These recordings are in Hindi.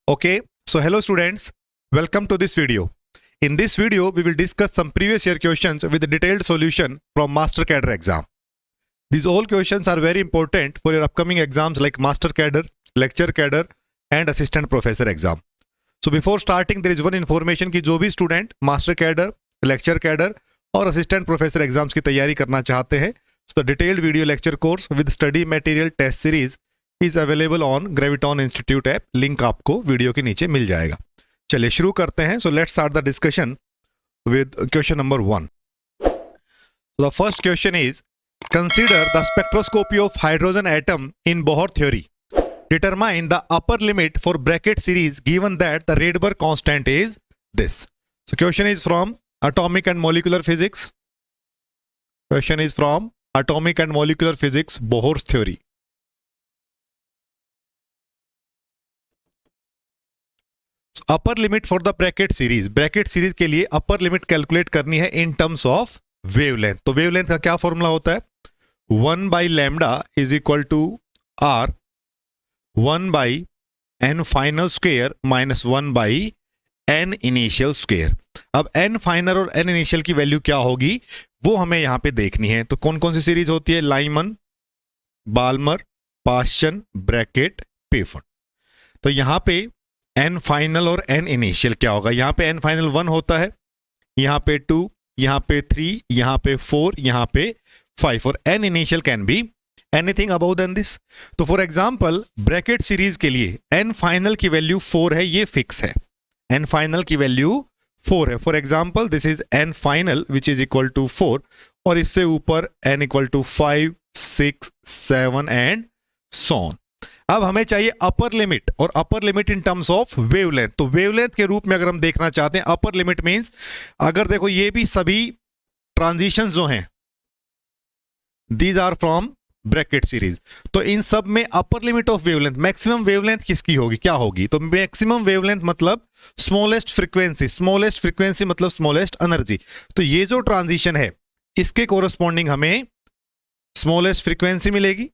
Okay, so hello students, welcome to this video. In this video, we will discuss some previous year questions with a detailed solution from Master Cadre exam. These all questions are very important for your upcoming exams like Master Cadre, Lecture Cadre and Assistant Professor exam. So before starting, there is one information कि जो भी student Master Cadre, Lecture Cadre और Assistant Professor exams की तैयारी करना चाहते हैं, so the detailed video lecture course with study material test series is available on Graviton Institute app. Link आपको वीडियो के नीचे मिल जाएगा. चलिए शुरू करते हैं. So let's start the discussion with question number 1. So the first question is, consider the spectroscopy of hydrogen atom in Bohr theory. Determine the upper limit for bracket series given that the Rydberg constant is this. So question is from atomic and molecular physics. Question is from atomic and molecular physics, Bohr's theory. Upper limit for the bracket series के लिए अपर लिमिट कैलकुलेट करनी है इन टर्म्स ऑफ वेवलेंथ. तो वेवलेंथ का क्या फॉर्मूला होता है? 1 by lambda is equal to R 1 by N final square minus 1 by N initial square. अब एन फाइनल और एन इनिशियल की वैल्यू क्या होगी वो हमें यहां पे देखनी है. तो कौन कौन सी सीरीज होती है? Lyman, Balmer, Paschen, Brackett, Pfund. तो यहां पे एन फाइनल और एन इनिशियल क्या होगा? यहां पे एन फाइनल 1 होता है, यहां पे 2, यहां पे 3, यहां पे 4, यहां पे 5 और N initial can be anything above than this. तो फॉर एग्जांपल ब्रैकेट सीरीज के लिए एन फाइनल की वैल्यू 4 है, ये फिक्स है. एन फाइनल की वैल्यू 4 है. For example this is N final which is equal to 4 और इससे ऊपर N equal to 5, 6, 7 and so on. अब हमें चाहिए अपर लिमिट और upper limit in terms of wavelength. तो वेवलेंथ के रूप में अगर हम देखना चाहते हैं अपर लिमिट मींस, अगर देखो ये भी सभी ट्रांजिशंस जो हैं these are from bracket series, तो इन सब में upper limit of wavelength, maximum wavelength किसकी होगी, क्या होगी? तो मैक्सिमम वेवलेंथ मतलब स्मॉलेस्ट फ्रीक्वेंसी, स्मॉलेस्ट फ्रीक्वेंसी मतलब स्मॉलेस्ट एनर्जी. तो ये जो ट्रांजिशन है इसके कोरस्पॉन्डिंग हमें स्मॉलेस्ट फ्रीक्वेंसी मिलेगी,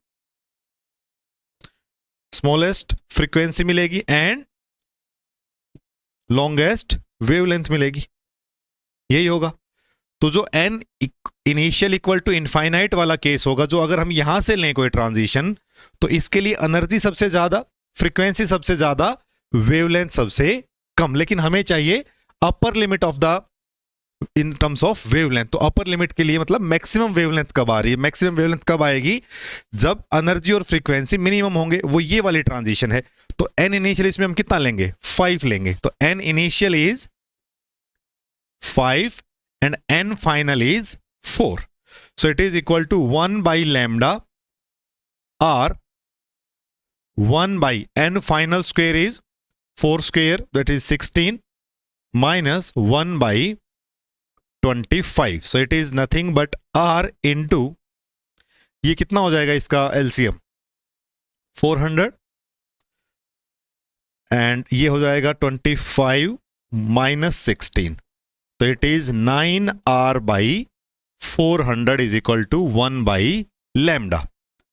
स्मॉलेस्ट फ्रीक्वेंसी मिलेगी एंड लॉन्गेस्ट वेवलेंथ मिलेगी. यही होगा. तो जो N initial equal to infinite वाला केस होगा, जो अगर हम यहां से लें कोई ट्रांजिशन, तो इसके लिए एनर्जी सबसे ज्यादा, फ्रीक्वेंसी सबसे ज्यादा, वेवलेंथ सबसे कम. लेकिन हमें चाहिए upper limit of the in terms of wavelength. तो अपर लिमिट के लिए मतलब मैक्सिमम वेवलेंथ कब आ रही है? मैक्सिमम वेवलेंथ कब आएगी? जब एनर्जी और फ्रीक्वेंसी मिनिमम होंगे. वो ये वाली ट्रांजिशन है. तो एन इनिशियल इसमें हम कितना लेंगे? 5 लेंगे. तो N initial is 5 and N final is 4. So it is equal to 1 by lambda R 1 by N final square is 4 square that is 16 minus 1 by 25. So it is nothing but R into, ये कितना हो जाएगा इसका LCM? 400 एंड ये हो जाएगा 25 माइनस 16. तो it is 9R by 400 is equal to 1 by lambda.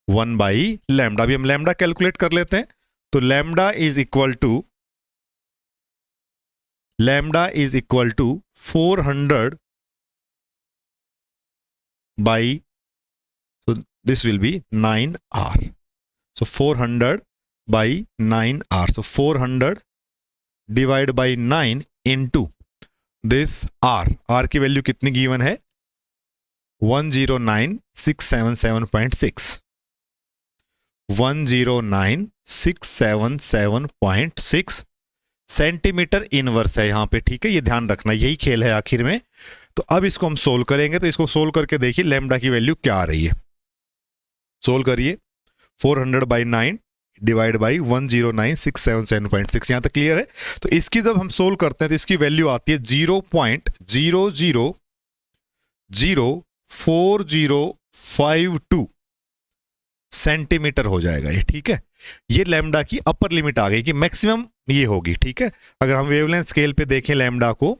1 by lambda. अभी हम लैम्डा कैलकुलेट कर लेते हैं. तो lambda is equal to 400 by, so this will be 9R. So 400 by 9R. So 400 divided by 9 into this R. R की वैल्यू कितनी गिवन है? 109677.6. 109677.6 सेंटीमीटर इनवर्स है यहां पे. ठीक है, ये ध्यान रखना, यही खेल है आखिर में. तो अब इसको हम सोल्व करेंगे. तो इसको सोल्व करके देखिए लैम्डा की वैल्यू क्या आ रही है. सोल्व करिए. 400 बाई 9 डिवाइड बाई 109677.6. यहां तक क्लियर है? तो इसकी जब हम सोल्व करते हैं तो इसकी वैल्यू आती है 0.000405 सेंटीमीटर हो जाएगा ये. ठीक है, ये लैम्डा की अपर लिमिट आ गई कि मैक्सिमम ये होगी. ठीक है, अगर हम वेवलेंथ स्केल पे देखें लैम्डा को,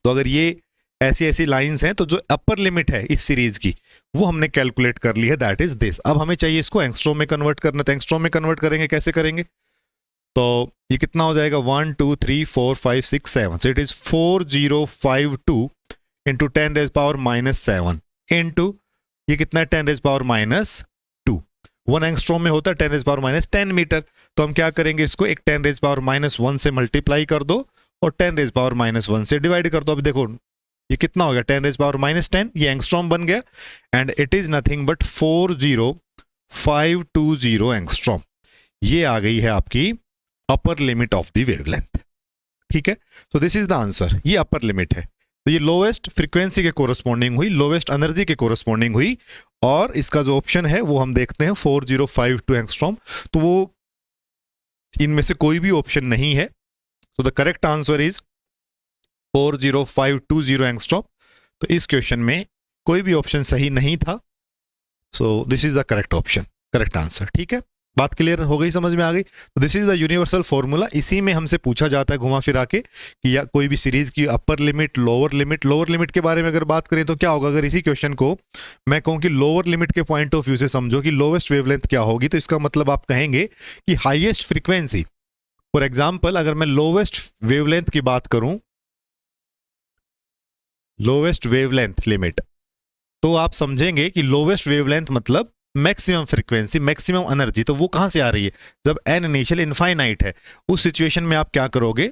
तो अगर ये ऐसी ऐसी लाइंस हैं तो जो अपर लिमिट है इस सीरीज की वो हमने कैलकुलेट कर ली है, दैट इज दिस. अब हमें चाहिए इसको एंगस्ट्रॉम में कन्वर्ट करना. तो एंगस्ट्रॉम में कन्वर्ट करेंगे, कैसे करेंगे? तो ये कितना हो जाएगा 1 2 3 4 5 6 7, सो इट इज 4052 इंटू 10⁻⁻7 इंटू ये कितना है 10⁻⁻2। 1 एंगस्ट्रॉम में होता है 10⁻⁻10 मीटर, तो हम क्या करेंगे, इसको एक 10⁻⁻1 से मल्टीप्लाई कर दो और 10⁻⁻1 से डिवाइड कर दो। अब देखो ये कितना हो गया 10⁻⁻10, ये एंगस्ट्रॉम बन गया and it is nothing but 40520 angstrom. ये आ गई है आपकी अपर लिमिट ऑफ द वेवलेंथ। ठीक है, so this is the answer, ये अपर लिमिट है। तो ये लोवेस्ट फ्रीक्वेंसी के कोरस्पॉन्डिंग हुई, लोवेस्ट एनर्जी के कोरस्पॉन्डिंग हुई, और इसका जो ऑप्शन है वो हम देखते हैं 4052 एंगस्ट्रॉम, तो वो इनमें से कोई भी ऑप्शन नहीं है। तो the correct answer is 40520 angstrom. तो इस क्वेश्चन में कोई भी ऑप्शन सही नहीं था, so this is the correct option, correct answer. ठीक है, बात क्लियर हो गई, समझ में आ गई। तो this is the universal formula. इसी में हमसे पूछा जाता है घुमा फिरा के कि या कोई भी सीरीज की upper limit, lower limit. Lower limit के बारे में अगर बात करें तो क्या होगा, अगर इसी क्वेश्चन को मैं कहूं कि लोअर लिमिट के पॉइंट ऑफ व्यू से समझो कि लोवेस्ट वेवलेंथ क्या होगी, तो इसका मतलब आप कहेंगे कि हाईएस्ट फ्रीक्वेंसी। फॉर एग्जाम्पल अगर मैं लोवेस्ट वेवलेंथ की बात करूं, लोवेस्ट वेवलेंथ लिमिट, तो आप समझेंगे कि लोवेस्ट वेवलेंथ मतलब मैक्सिमम फ्रीक्वेंसी, मैक्सिमम एनर्जी। तो वो कहां से आ रही है, जब एन इनिशियल इनफाइनाइट है, उस सिचुएशन में आप क्या करोगे,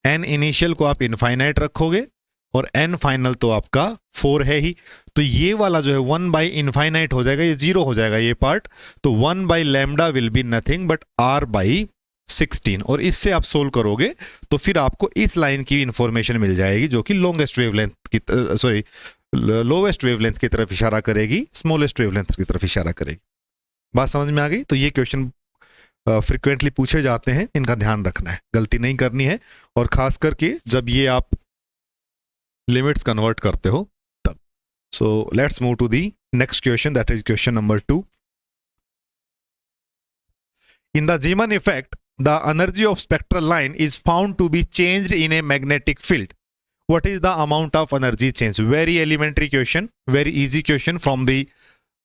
एन इनिशियल को आप इनफाइनाइट रखोगे और एन फाइनल तो आपका 4 है ही, तो ये वाला जो है 1 बाई इनफाइनाइट हो जाएगा, ये 0 हो जाएगा ये पार्ट। तो 1 by lambda will be nothing but r by 16, और इससे आप सोल्व करोगे तो फिर आपको इस लाइन की इंफॉर्मेशन मिल जाएगी जो कि लॉन्गेस्ट वेवलेंथ की, सॉरी लोवेस्ट वेवलेंथ की तरफ इशारा करेगी, स्मॉलेस्ट वेवलेंथ की तरफ इशारा करेगी। बात समझ में आ गई। तो ये क्वेश्चन फ्रिक्वेंटली पूछे जाते हैं, इनका ध्यान रखना है, गलती नहीं करनी है, और खास करके जब ये आप लिमिट्स कन्वर्ट करते हो तब। So let's move to the next question, that is question number 2। In the Zeeman effect the energy of spectral line is found to be changed in a magnetic field. What is the amount of energy change? Very elementary question, very easy question from the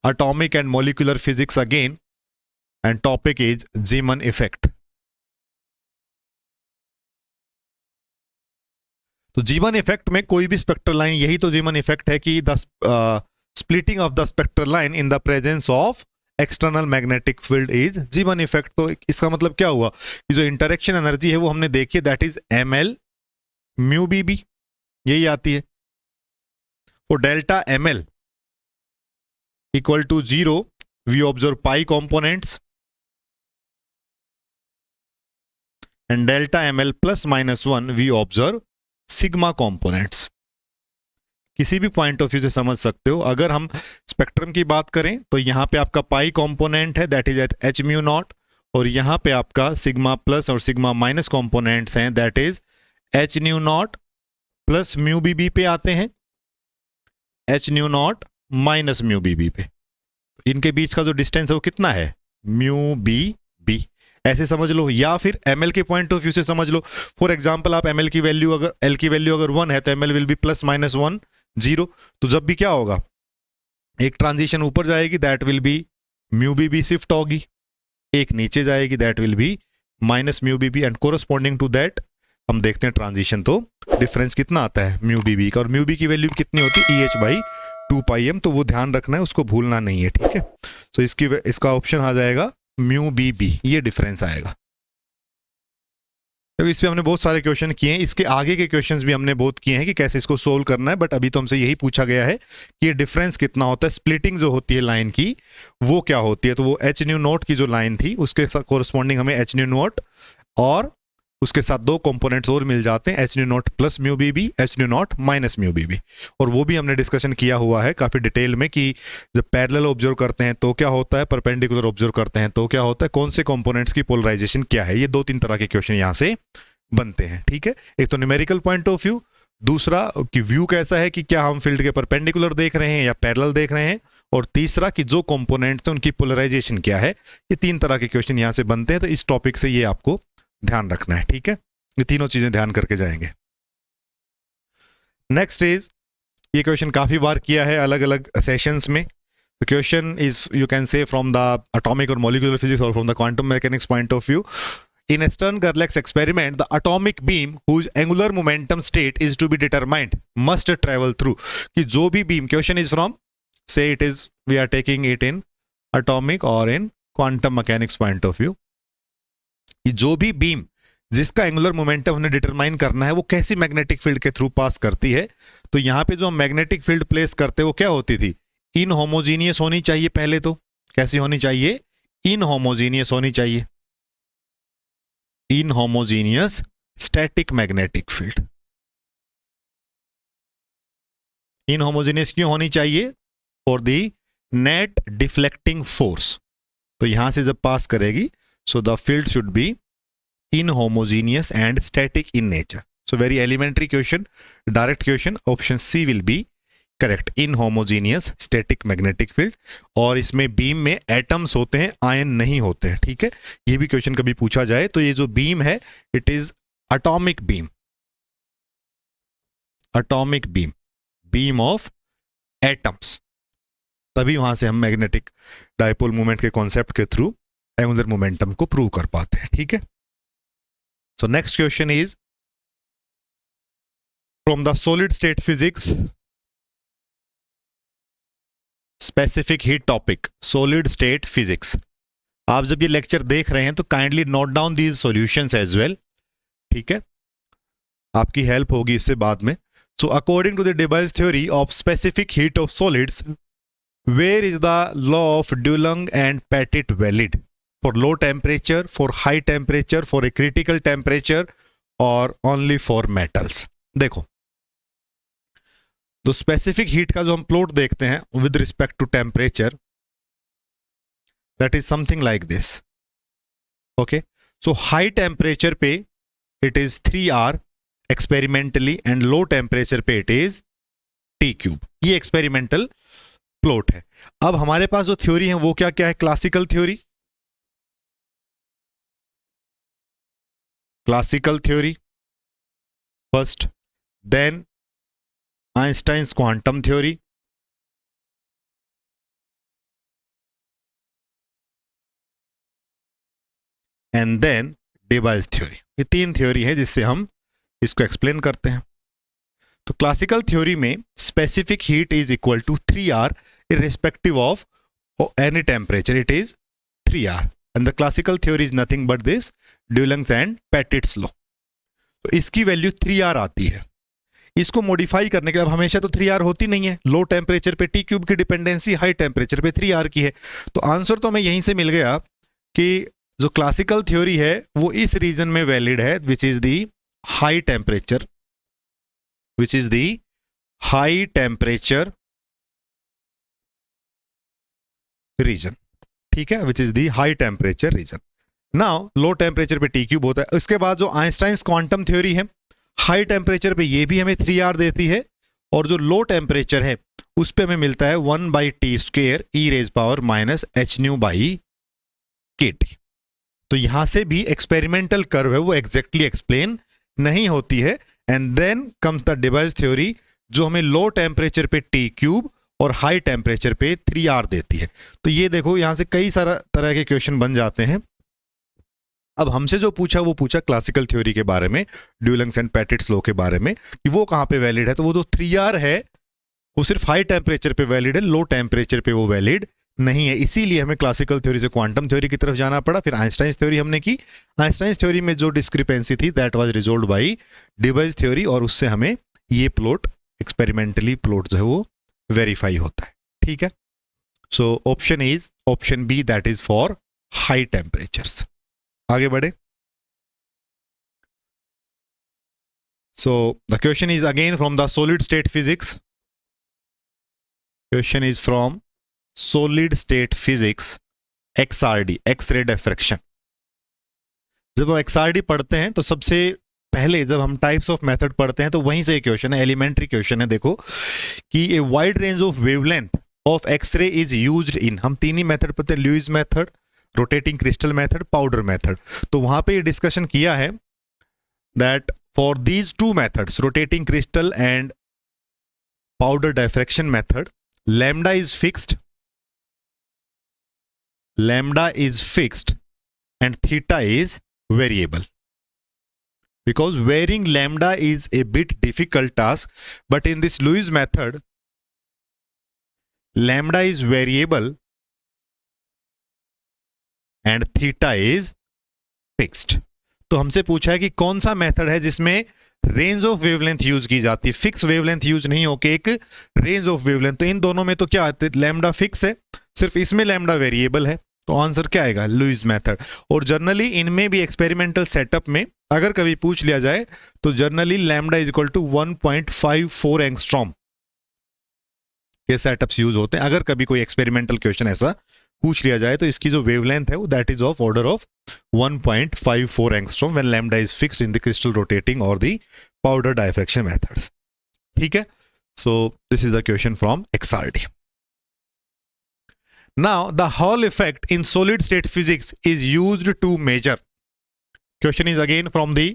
atomic and molecular physics again, and topic is Zeeman effect. तो जीमन इफेक्ट में कोई भी स्पेक्ट्रल लाइन, यही तो जीमन इफेक्ट है कि the splitting of the spectral line in the presence of external magnetic field is जीमन effect. तो इसका मतलब क्या हुआ कि जो इंटरेक्शन एनर्जी है वो हमने देखी, that is ml mu B B, यही आती है। For delta ml equal to 0 we observe pi components, and delta ml plus minus 1 we observe sigma components. किसी भी पॉइंट ऑफ व्यू से समझ सकते हो। अगर हम स्पेक्ट्रम की बात करें तो यहाँ पे आपका पाई कंपोनेंट है, that is at h mu naught, और यहाँ पे आपका सिग्मा प्लस और सिग्मा माइनस कंपोनेंट्स हैं, that is h nu naught plus mu B B आते हैं, H nu naught minus mu B B. इनके बीच का जो डिस्टेंस है वो कितना है, म्यू बी बी, ऐसे समझ लो, या फिर ml के पॉइंट ऑफ व्यू से समझ लो। फॉर एग्जाम्पल आप ml की वैल्यू अगर l की वैल्यू अगर 1 है तो ml will be plus minus 1 0। तो जब भी क्या होगा, एक ट्रांजिशन ऊपर जाएगी that will be mu B B shift होगी, एक नीचे जाएगी that will be minus mu B B, and corresponding to that हम देखते हैं ट्रांजिशन तो डिफरेंस कितना आता है म्यू बी बी का, और म्यू बी की वैल्यू कितनी होती है EH बाई 2 पाई m। तो वो ध्यान रखना है, उसको भूलना नहीं है, ठीक है। तो इसका ऑप्शन आ जाएगा म्यू बी बी, ये डिफरेंस आएगा। तो इस पे हमने बहुत सारे क्वेश्चन किए हैं, इसके आगे के क्वेश्चंस भी हमने बहुत किए हैं कि कैसे इसको सोल्व करना है, बट अभी तो हमसे यही पूछा गया है कि ये डिफरेंस कितना होता है, स्प्लिटिंग जो होती है लाइन की वो क्या होती है। तो वो एच न्यू नोट की जो लाइन थी उसके साथ कोरस्पॉन्डिंग हमें एच न्यू नोट और उसके साथ 2 कंपोनेंट्स और मिल जाते हैं, H nu naught plus mu B B, H nu naught minus mu B B. और वो भी हमने डिस्कशन किया हुआ है काफ़ी डिटेल में कि जब पैरेलल ऑब्जर्व करते हैं तो क्या होता है, परपेंडिकुलर ऑब्जर्व करते हैं तो क्या होता है, कौन से कंपोनेंट्स की पोलराइजेशन क्या है। ये 2-3 तरह के क्वेश्चन यहाँ से बनते हैं, ठीक है। एक तो न्यूमेरिकल पॉइंट ऑफ व्यू, दूसरा कि व्यू कैसा है कि क्या हम फील्ड के परपेंडिकुलर देख रहे हैं या पैरेलल देख रहे हैं, और तीसरा कि जो कंपोनेंट्स हैं उनकी पोलराइजेशन क्या है। ये 3 तरह के क्वेश्चन यहाँ से बनते हैं, तो इस टॉपिक से ये आपको ध्यान रखना है, ठीक है। ये तीनों चीजें ध्यान करके जाएंगे। नेक्स्ट इज, ये क्वेश्चन काफी बार किया है अलग अलग सेशंस में। The question is, you can say, from the atomic or molecular physics or from the quantum mechanics point of view, in Stern-Gerlach's experiment, the atomic beam whose angular momentum state is to be determined must travel through. कि जो भी beam, question is from, say it is, we are taking it in atomic or in quantum mechanics point of view. कि जो भी beam जिसका एंगुलर मोमेंटम हमने डिटरमाइन करना है वो कैसी मैग्नेटिक फील्ड के थ्रू पास करती है, तो यहां पे जो हम मैग्नेटिक फील्ड प्लेस करते हैं वो क्या होती थी, इनहोमोजीनियस होनी चाहिए. पहले तो कैसी होनी चाहिए, इनहोमोजीनियस होनी चाहिए. इनहोमोजीनियस स्टैटिक मैग्नेटिक फील्ड. इनहोमोजीनियस क्यों होनी चाहिए, for the net deflecting force. तो यहां से जब पास करेगी, so the field should be inhomogeneous and static in nature. So very elementary question, direct question, option C will be correct. Inhomogeneous static magnetic field. और इसमें बीम में एटम्स होते हैं, आयन नहीं होते हैं. ठीक है, ये भी क्वेश्चन कभी पूछा जाए तो ये जो बीम है it is atomic beam. Atomic beam, beam of atoms. तभी वहां से हम मैग्नेटिक डायपोल मोमेंट के कॉन्सेप्ट के थ्रू एंगुलर मोमेंटम को प्रूव कर पाते हैं. ठीक है. So next question is from the solid state physics specific heat topic, solid state physics. आप जब ये लेक्चर देख रहे हैं तो kindly note down these solutions as well. ठीक है, आपकी हेल्प होगी इससे बाद में. So according to the Debye theory of specific heat of solids, where is the law of Dulong and Petit valid? For low temperature, for high temperature, for a critical temperature, or only for metals? देखो, तो स्पेसिफिक हीट का जो हम प्लॉट देखते हैं with respect to temperature, that is something like this. Okay, so high temperature पे it is 3R experimentally and low temperature पे इट इज T³. ये एक्सपेरिमेंटल प्लॉट है. अब हमारे पास जो थ्योरी है वो क्या क्या है, classical theory. Classical theory first, then Einstein's quantum theory, and then Debye's theory. ये तीन थ्योरी है जिससे हम इसको एक्सप्लेन करते हैं. तो क्लासिकल थ्योरी में specific heat is equal to 3R irrespective of any temperature. It is 3R. And the classical theory is nothing but this Dulong's and Petit's law. तो इसकी वैल्यू 3R आती है. इसको मॉडिफाई करने के लिए, अब हमेशा तो 3R होती नहीं है. लो टेम्परेचर पे T³ की डिपेंडेंसी हाई टेम्परेचर पे 3R की है. तो आंसर तो हमें यहीं से मिल गया कि जो क्लासिकल थ्योरी है वो इस रीजन में वैलिड है, which is the high temperature, which is the high temperature region. ठीक है, which is the high temperature region. Now low temperature पे T³ होता है. उसके बाद जो आइंस्टाइन्स क्वांटम थ्योरी है, हाई टेम्परेचर पे ये भी हमें 3R देती है, और जो लो टेम्परेचर है उस पे हमें मिलता है 1/T² e⁻⁻⁻kt. तो यहां से भी एक्सपेरिमेंटल कर्व है वो एग्जैक्टली एक्सप्लेन नहीं होती है. And then comes the Debye theory जो हमें लो टेम्परेचर पे T³ और हाई टेम्परेचर पे 3R देती है. तो ये देखो यहां से कई सारा तरह के क्वेश्चन बन जाते हैं. अब हमसे जो पूछा वो पूछा क्लासिकल थ्योरी के बारे में, ड्यूलंग्स एंड पेटिट्स लॉ के बारे में, कि वो कहां पे वैलिड है. तो वो जो 3R है वो सिर्फ हाई टेम्परेचर पे वैलिड है, लो टेम्परेचर पे वो वैलिड नहीं है. इसीलिए हमें क्लासिकल थ्योरी से क्वांटम थ्योरी की तरफ जाना पड़ा. फिर आइंस्टाइन थ्योरी हमने की. आइंस्टाइन थ्योरी में जो डिस्क्रिपेंसी थी दैट वाज रिजोल्व्ड बाय डेबायस थ्योरी, और उससे हमें ये प्लॉट एक्सपेरिमेंटली प्लॉट जो है वो वेरीफाई होता है. ठीक है, so option is option B, that is for high temperatures. आगे बढ़े. So the question is again from the solid state physics. Question is from solid state physics, XRD, X ray diffraction. जब हम XRD पढ़ते हैं तो सबसे पहले जब हम टाइप्स ऑफ मेथड पढ़ते हैं तो वहीं से क्वेश्चन है, एलिमेंट्री क्वेश्चन है. देखो कि a wide range of wavelength of X ray is used in, हम तीन ही मेथड पढ़ते हैं, Laue's method, rotating crystal method, powder method. तो वहां पे ये डिस्कशन किया है that for these two methods, rotating crystal and powder diffraction method, lambda is fixed, lambda is fixed and theta is variable. Because varying lambda is a bit difficult task, but in this Lewis method, lambda is variable and theta is fixed. तो हमसे पूछा है कि कौन सा मेथड है जिसमें रेंज ऑफ वेवलेंथ यूज की जाती है, फिक्स वेवलेंथ यूज नहीं होके एक रेंज ऑफ वेवलेंथ. तो इन दोनों में तो क्या आते हैं, लैम्डा फिक्स है, सिर्फ इसमें लैम्डा वेरिएबल है. तो आंसर क्या आएगा, लुईस मेथड. और जनरली इनमें भी एक्सपेरिमेंटल सेटअप में अगर कभी पूछ लिया जाए तो generally lambda is equal to 1.54 angstrom के सेटअप्स यूज होते हैं. अगर कभी कोई एक्सपेरिमेंटल क्वेश्चन ऐसा पूछ लिया जाए तो इसकी जो वेवलेंथ है वो that is of order of 1.54 angstrom when lambda is fixed in the crystal rotating और द पाउडर डायफ्रैक्शन मेथड्स. ठीक है, so this is the question from XRD. Now the Hall effect in solid state physics is used to measure. Question is again from the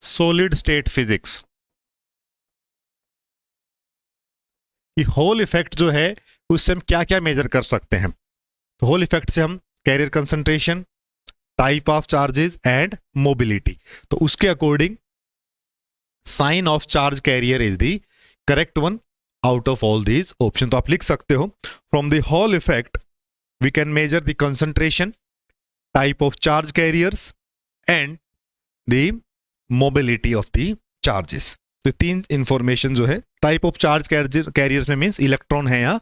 solid state physics. कि हॉल इफेक्ट जो है उससे हम क्या क्या मेजर कर सकते हैं. तो हॉल इफेक्ट से हम carrier concentration, type of charges and mobility. तो उसके according sign of charge carrier is the correct one out of all these options. तो आप लिख सकते हो from the Hall effect we can measure the concentration, type of charge carriers and the mobility of the charges. तो तीन इंफॉर्मेशन जो है टाइप ऑफ चार्ज कैरियर्स में मींस इलेक्ट्रॉन है या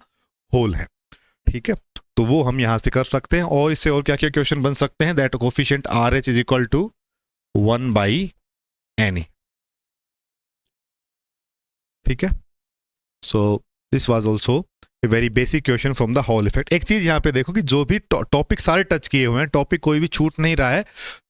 होल है. ठीक है, तो वो हम यहां से कर सकते हैं. और इससे और क्या क्या क्वेश्चन बन सकते हैं, that coefficient RH is equal to 1/NE. ठीक है, so this was also a very basic question from the Hall effect. एक चीज यहाँ पे देखो कि जो भी टॉपिक सारे टच किए हुए हैं, टॉपिक कोई भी छूट नहीं रहा है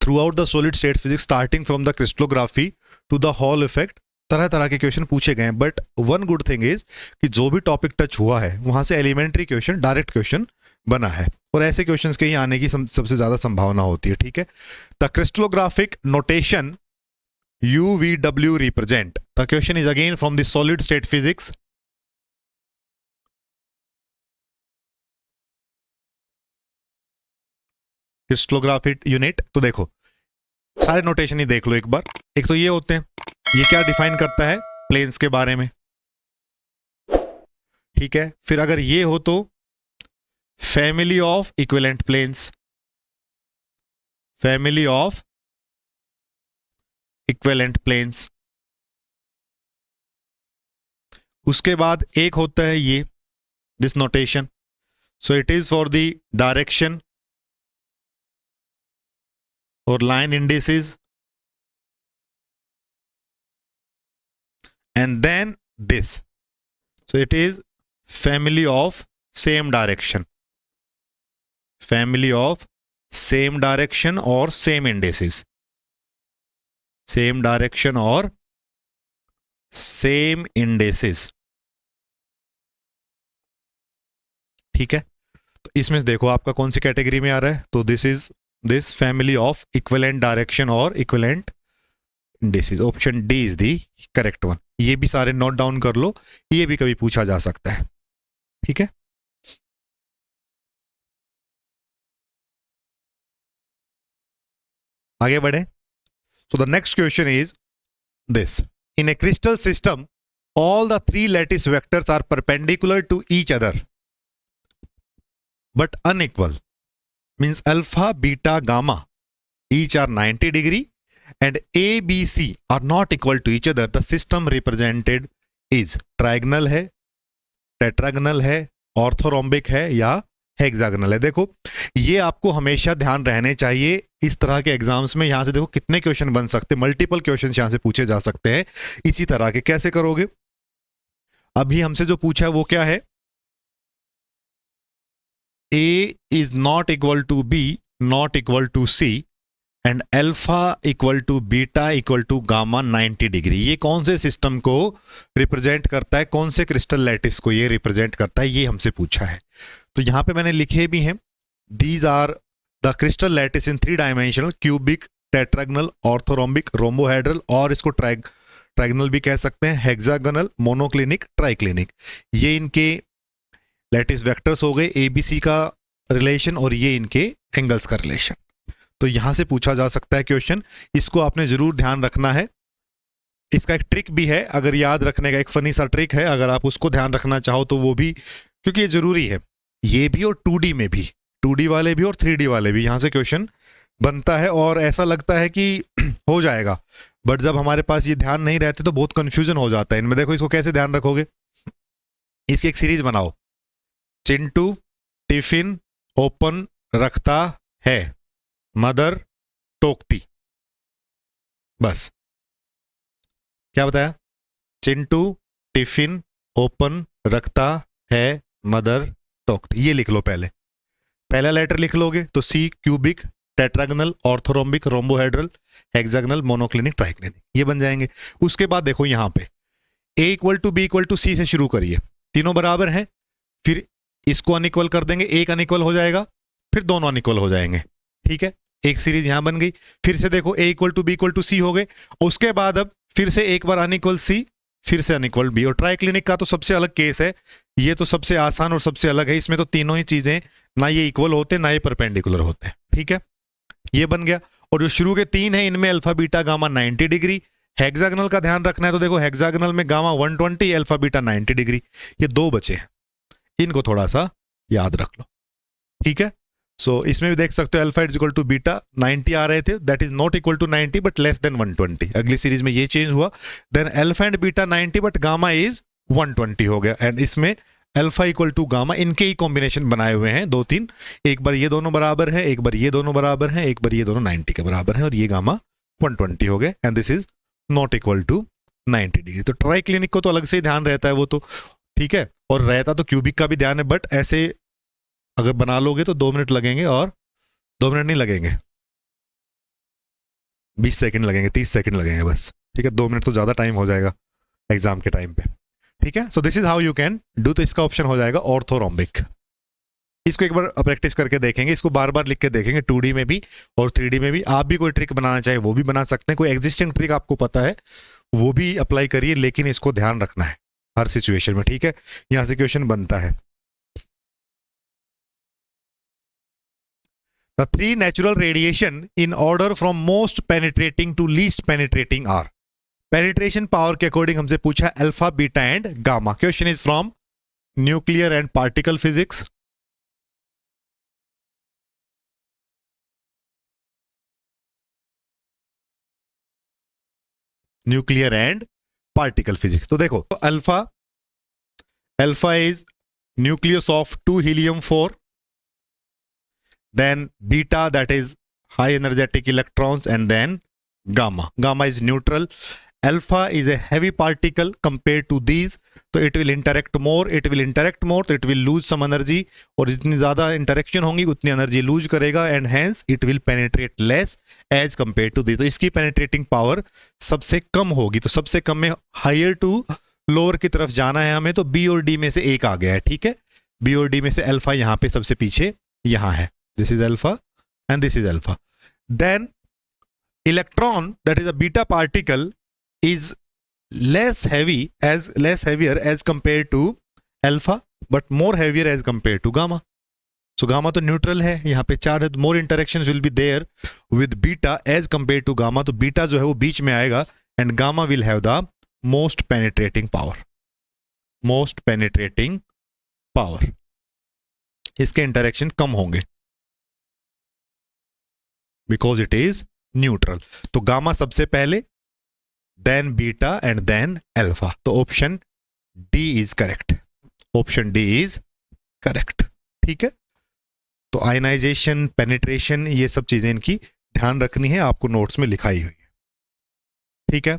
throughout the solid state physics starting from the crystallography to the Hall effect. तरह तरह के क्वेश्चन पूछे गए हैं. But one good thing is कि जो भी टॉपिक टच हुआ है वहां से एलिमेंट्री क्वेश्चन, डायरेक्ट क्वेश्चन बना है और ऐसे क्वेश्चंस के ही आने की सबसे ज्यादा संभावना होती है. ठीक है, the crystallographic notation UVW represent. The question is again from the solid state physics. Crystallographic unit. तो देखो सारे नोटेशन ही देख लो एक बार. एक तो ये होते हैं, ये क्या डिफाइन करता है, प्लेन्स के बारे में. ठीक है, फिर अगर ये हो तो family of equivalent planes, family of equivalent planes. उसके बाद एक होता है ये this notation, so it is for the direction और line indices. And then this. So it is family of same direction. Family of same direction or same indices. Same direction or same indices. ठीक है, तो इसमें देखो आपका कौन सी कैटेगरी में आ रहा है. तो this is this family of equivalent direction और equivalent indices. Option D is the correct one. ये भी सारे नोट डाउन कर लो, ये भी कभी पूछा जा सकता है. ठीक है, आगे बढ़े. So the next question is this. In A crystal system all the three lattice vectors are perpendicular to each other but unequal. Means alpha, beta, gamma each are 90 degree and A, B, C are not equal to each other. The system represented is trigonal है, tetragonal है, ऑर्थोरोम्बिक है या हेक्सागोनल है. देखो ये आपको हमेशा ध्यान रहने चाहिए इस तरह के एग्जाम्स में. यहां से देखो कितने क्वेश्चन बन सकते हैं, मल्टीपल क्वेश्चन यहां से पूछे जा सकते हैं इसी तरह के. कैसे करोगे, अभी हमसे जो पूछा है वो क्या है, A is not equal to B, not equal to C and alpha equal to beta equal to gamma 90 degree. ये कौन से सिस्टम को रिप्रेजेंट करता है, कौन से क्रिस्टल लैटिस को ये रिप्रेजेंट करता है, ये हमसे पूछा है. तो यहां पे मैंने लिखे भी हैं, these are the crystal lattice in 3 dimensional, cubic, tetragonal, orthorhombic, rhombohedral और इसको ट्राइगोनल भी कह सकते हैं, हेक्सागोनल, मोनोक्लिनिक, ट्राइक्लिनिक. ये इनके लैटिस वेक्टर्स हो गए, ABC का रिलेशन और ये इनके एंगल्स का रिलेशन. तो यहां से पूछा जा सकता है क्वेश्चन, इसको आपने जरूर ध्यान रखना है। इसका एक ट्रिक भी है, अगर याद रखने का एक फनी सा ट्रिक है, अगर आप उसको ध्यान रखना चाहो तो वो भी, क्योंकि ये जरूरी है, ये भी और 2D में भी, 2D वाले भी और 3D वाले भी, यहां से क्वेश्चन बनता है। और ऐसा लगता है कि हो जाएगा, बट जब हमारे पास ये ध्यान नहीं रहते तो बहुत कंफ्यूजन हो जाता है इनमें। देखो इसको कैसे ध्यान रखोगे, इसकी एक सीरीज बनाओ, चिंटू टिफिन ओपन रखता है, मदर टोकती। बस क्या बताया, चिंटू टिफिन ओपन रखता है, मदर टोकती। ये लिख लो, पहला लेटर लिख लोगे तो see, cubic, tetragonal, orthorhombic, rhombohedral, hexagonal, monoclinic, triclinic, ये बन जाएंगे। उसके बाद देखो यहां पे A equal to B equal to C से शुरू करिए, तीनों बराबर हैं, फिर इसको अनइक्वल कर देंगे, एक अनइक्वल हो जाएगा, फिर दोनों अनइक्वल हो जाएंगे। ठीक है, एक सीरीज यहां बन गई। फिर से देखो A equal to B equal to C हो गए, उसके बाद अब फिर से एक बार अनइक्वल सी, फिर से अनइक्वल बी। और ट्राइक्लिनिक का तो सबसे अलग केस है, ये तो सबसे आसान और सबसे अलग है, इसमें तो तीनों ही चीजें ना ये इक्वल होते ना ये परपेंडिकुलर होते। ठीक है, ये बन गया। और जो शुरू के तीन है इनमें alpha beta gamma 90 degree. Hexagonal का ध्यान रखना है, तो देखो हेक्सागोनल में गामा 120, अल्फा बीटा 90 डिग्री। ये दो बचे हैं, इनको थोड़ा सा याद रख लो। ठीक है, सो इसमें भी देख सकते हो alpha is equal to beta 90 आ रहे थे, that is not equal to 90 but less than 120। अगली सीरीज में ये चेंज हुआ, then alpha and beta 90 but gamma is 120 हो गया। एंड इसमें अल्फा इक्वल टू गामा, इनके ही कॉम्बिनेशन बनाए हुए हैं दो तीन, एक बार ये दोनों बराबर है, एक बार ये दोनों बराबर है, एक बार ये दोनों 90 के बराबर है, और ये गामा 120 हो गए। And this is not equal to 90 degree. तो ट्राइक्लिनिक को तो अलग से ही ध्यान रहता है वो तो, ठीक है, और रहता तो क्यूबिक का भी ध्यान है, बट ऐसे अगर बना लोगे तो 2 मिनट लगेंगे, और 2 मिनट नहीं लगेंगे, 20 सेकंड लगेंगे, 30 सेकंड लगेंगे बस। ठीक है, 2 मिनट तो ज्यादा टाइम हो जाएगा एग्जाम के टाइम पे। ठीक है, so this is how you can do. तो इसका ऑप्शन हो जाएगा ऑर्थोरोम्बिक। इसको एक बार प्रैक्टिस करके देखेंगे, इसको बार बार लिख के देखेंगे 2D में भी और 3D में भी। आप भी कोई ट्रिक बनाना चाहे वो भी बना सकते हैं, कोई एग्जिस्टिंग ट्रिक आपको पता है वो भी अप्लाई करिए, लेकिन इसको ध्यान रखना है हर सिचुएशन में। ठीक है, यहां से क्वेश्चन बनता है। The 3 natural radiation in order from most penetrating to least penetrating are. Penetration power के अकॉर्डिंग हमसे पूछा alpha, beta and gamma. Question is from nuclear and particle physics. Nuclear and particle physics. तो देखो alpha, alpha is nucleus of 2 helium 4, then beta that is high energetic electrons, and then gamma. Gamma is neutral. Alpha is a heavy particle compared to these, तो it will interact more, तो it will lose some energy, और जितनी ज्यादा इंटरेक्शन होंगी उतनी एनर्जी लूज करेगा, and hence it will penetrate less as compare to the. तो इसकी पेनिट्रेटिंग पावर सबसे कम होगी, तो सबसे कम में हायर टू लोअर की तरफ जाना है हमें, तो बी और डी में से एक आ गया है। ठीक है, बी और डी में से अल्फा यहाँ पे सबसे पीछे यहाँ है, this is alpha and this is alpha. Then electron, that is a beta particle, is less heavier as compared to alpha, but more heavier as compared to gamma. So gamma तो neutral है, यहाँ पे 4 है, more interactions will be there with beta as compared to gamma. तो beta जो है वो बीच में आएगा, and gamma will have the most penetrating power. Most penetrating power. इसके इंटरेक्शन कम होंगे बिकॉज इट इज न्यूट्रल। तो गामा सबसे पहले, then beta and then alpha. तो option D is correct, option D is correct. ठीक है, तो आयनाइजेशन, पेनिट्रेशन, ये सब चीजें इनकी ध्यान रखनी है, आपको नोट्स में लिखाई हुई है। ठीक है,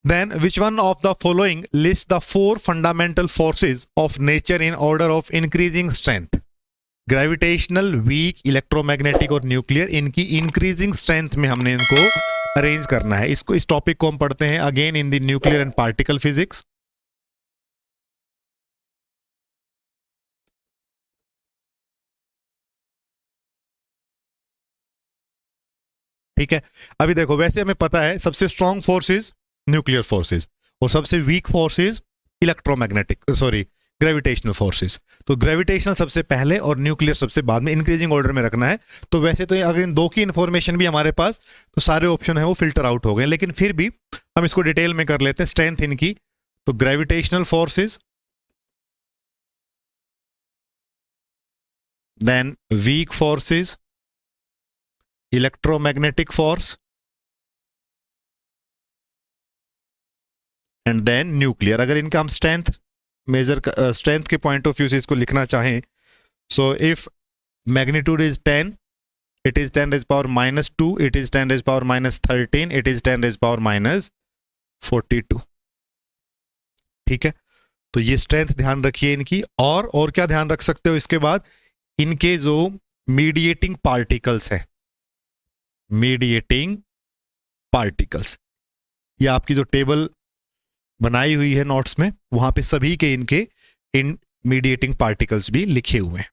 then which one of the following list the 4 fundamental forces of nature in order of increasing strength. Gravitational, weak, electromagnetic और न्यूक्लियर, इनकी इंक्रीजिंग स्ट्रेंथ में हमने इनको अरेंज करना है। इसको, इस टॉपिक को हम पढ़ते हैं again in the nuclear and particle physics. ठीक है, अभी देखो वैसे हमें पता है सबसे स्ट्रॉन्ग फोर्सेस न्यूक्लियर फोर्सेस, और सबसे week forces electromagnetic, sorry gravitational forces. तो ग्रेविटेशनल सबसे पहले और न्यूक्लियर सबसे बाद में, इंक्रीजिंग ऑर्डर में रखना है। तो वैसे तो अगर इन दो की इंफॉर्मेशन भी हमारे पास, तो सारे ऑप्शन है वो फिल्टर आउट हो गए, लेकिन फिर भी हम इसको डिटेल में कर लेते हैं। स्ट्रेंथ इनकी, तो gravitational forces, then weak forces, electromagnetic force, and then nuclear. अगर इनका हम स्ट्रेंथ मेजर, स्ट्रेंथ के पॉइंट ऑफ व्यू से इसको लिखना चाहें, so if magnitude is 10, it is 10 raised power minus 2, it is 10 raised power minus 13, it is 10 raised power minus 42। ठीक है, तो ये स्ट्रेंथ ध्यान रखिए इनकी। और क्या ध्यान रख सकते हो इसके बाद, इनके जो मीडिएटिंग पार्टिकल्स हैं, मीडिएटिंग पार्टिकल्स, ये आपकी जो टेबल बनाई हुई है नोट्स में, वहां पे सभी के इनके इन मीडिएटिंग पार्टिकल्स भी लिखे हुए हैं।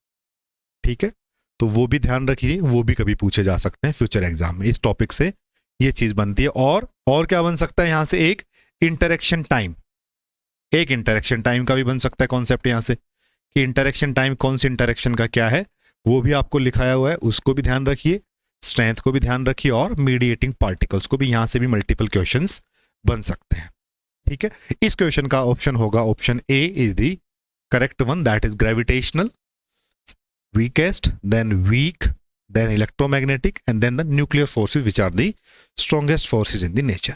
ठीक है, तो वो भी ध्यान रखिए, वो भी कभी पूछे जा सकते हैं फ्यूचर एग्जाम में। इस टॉपिक से ये चीज बनती है। और क्या बन सकता है यहां से, एक इंटरेक्शन टाइम, एक इंटरेक्शन टाइम का भी बन सकता है कॉन्सेप्ट यहां से, कि इंटरेक्शन टाइम कौन सी इंटरेक्शन का क्या है, वो भी आपको लिखाया हुआ है, उसको भी ध्यान रखिए, स्ट्रेंथ को भी ध्यान रखिए, और मीडिएटिंग पार्टिकल्स को भी। यहां से भी मल्टीपल क्वेश्चंस बन सकते हैं। ठीक है, इस क्वेश्चन का ऑप्शन होगा option A is the correct one, that is gravitational, weakest, then weak, then electromagnetic, and then the nuclear forces, which are the strongest forces in the nature.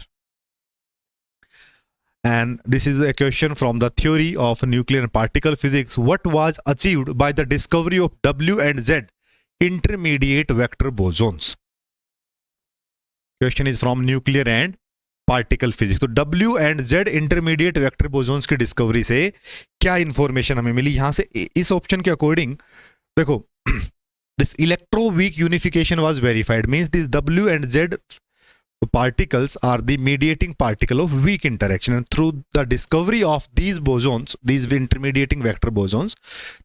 And this is a question from the theory of nuclear and particle physics. What was achieved by the discovery of W and Z intermediate vector bosons? Question is from nuclear and particle physics. तो W and Z intermediate vector bosons की डिस्कवरी से क्या इंफॉर्मेशन हमें मिली? यहां से इस ऑप्शन के अकॉर्डिंग देखो, this electro weak unification was verified, means these W and Z particles are the mediating particle of weak interaction, and through the discovery of these bosons, these intermediating vector bosons,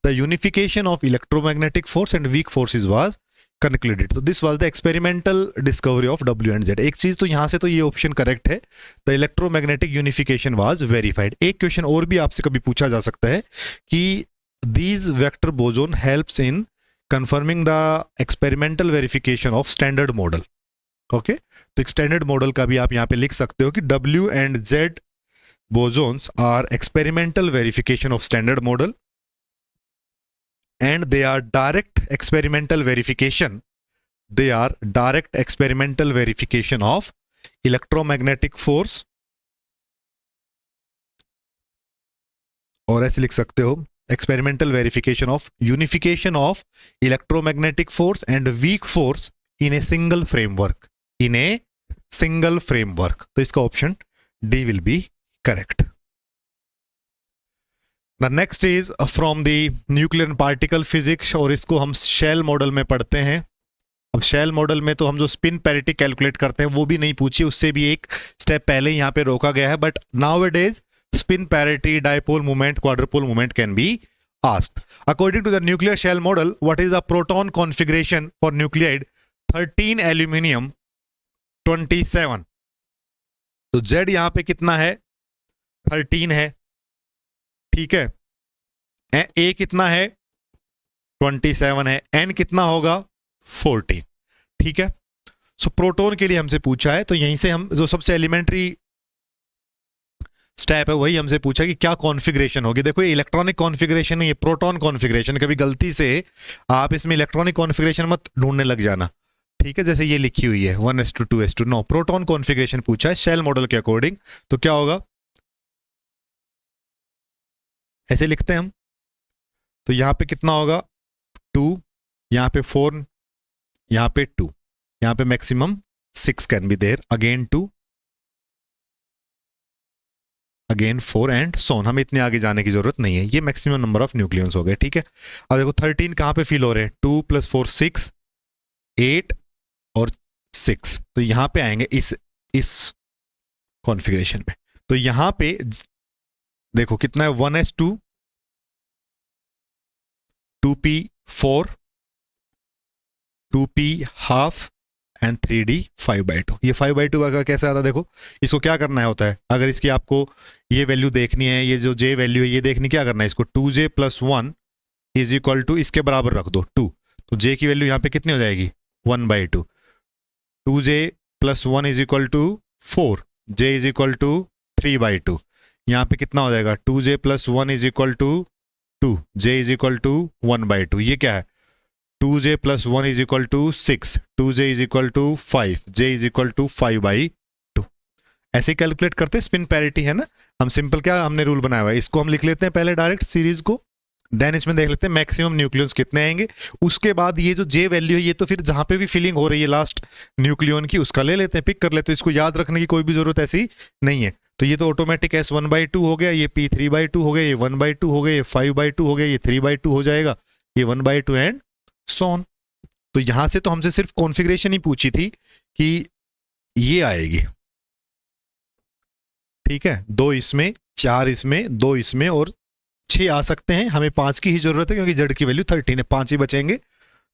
the unification of electromagnetic force and weak forces was concluded. So this was the experimental discovery of W and Z. एक चीज तो यहां से तो ये ऑप्शन करेक्ट है, the electromagnetic unification was verified. एक क्वेश्चन और भी आपसे कभी पूछा जा सकता है कि these vector boson helps in confirming the experimental verification of standard model. Okay, तो standard model का भी आप यहाँ पे लिख सकते हो कि W and Z bosons are experimental verification of standard model, and they are direct experimental verification. They are direct experimental verification of electromagnetic force, और ऐसे लिख सकते हो experimental verification of unification of electromagnetic force and weak force in a single framework, in a single framework. तो इसका option D will be correct. The next is from the nuclear and particle physics, और इसको हम शेल मॉडल में पढ़ते हैं। अब शेल मॉडल में तो हम जो स्पिन पैरिटी कैलकुलेट करते हैं वो भी नहीं पूछी, उससे भी एक स्टेप पहले यहाँ पे रोका गया है, but nowadays spin parity, dipole moment, quadrupole moment can be asked. According to the nuclear shell model, what is the proton configuration for nuclide 13 aluminium 27? तो Z यहां पे कितना है, 13 है। ठीक है, A कितना है, 27 है, N कितना होगा, 14। ठीक है, सो प्रोटॉन के लिए हमसे पूछा है, तो यहीं से हम जो सबसे एलिमेंट्री स्टेप है वही हमसे पूछा कि क्या कॉन्फ़िगरेशन होगी। देखो ये इलेक्ट्रॉनिक कॉन्फ़िगरेशन है, ये प्रोटॉन कॉन्फ़िगरेशन। कभी गलती से आप इसमें इलेक्ट्रॉनिक कॉन्फ़िगरेशन मत ढूंढने लग जाना। ठीक है, जैसे ये लिखी हुई है 1s2 2s2, no, proton configuration पूछा है शेल मॉडल के अकॉर्डिंग। तो क्या होगा, ऐसे लिखते हैं हम, तो यहां पे कितना होगा, 2, यहां पे 4, यहां पे 2, यहां पे maximum 6 can be there, again 2, again 4 and so on. हमें इतने आगे जाने की जरूरत नहीं है, ये मैक्सिमम नंबर ऑफ न्यूक्लियंस हो गए। ठीक है, अब देखो 13 कहां पे फिल हो रहे हैं, 2 + 4 6, 8 और 6, तो यहां पे आएंगे इस कॉन्फ़िगरेशन में। तो यहां पे देखो कितना है, 1s2, 2p4, 2p half and 3d 5/2। ये 5/2 का कैसे आता है देखो, इसको क्या करना होता है, अगर इसकी आपको ये वैल्यू देखनी है, ये जो j वैल्यू है ये देखनी, क्या करना है, इसको 2j + 1 इज इक्वल टू इसके बराबर रख दो 2, तो j की वैल्यू यहाँ पे कितनी हो जाएगी 1/2। 2j + 1 is equal to 4, j is equal to 3/2। यहाँ पे कितना हो जाएगा 2j + 1 is equal to 2, j is equal to 1/2। ये क्या है 2j + 1 is equal to 6, 2j is equal to 5, j is equal to 5/2। ऐसे कैलकुलेट करते हैं, स्पिन पैरिटी है ना, हम सिंपल क्या हमने रूल बनाया हुआ है, इसको हम लिख लेते हैं पहले डायरेक्ट सीरीज को, देन इसमें देख लेते हैं मैक्सिमम न्यूक्लियंस कितने आएंगे, उसके बाद ये जो जे वैल्यू है ये तो फिर जहां पे भी फिलिंग हो रही है लास्ट न्यूक्लियन की उसका ले लेते हैं, पिक कर लेते हैं, इसको याद रखने की कोई भी जरूरत ऐसी नहीं है। तो ये तो ऑटोमेटिक S1/2 हो गया, ये P3/2 हो गया, ये 1/2 हो गया, ये 5/2 हो गया, ये 3/2 हो जाएगा, ये 1/2 एंड सो ऑन। तो यहां से तो हमसे सिर्फ कॉन्फ़िगरेशन ही पूछी थी कि ये आएगी, ठीक है, 2 इसमें, 4 इसमें, 2 इसमें और 6 आ सकते हैं, हमें 5 की ही जरूरत है क्योंकि जेड की वैल्यू 13 है, 5 ही बचेंगे,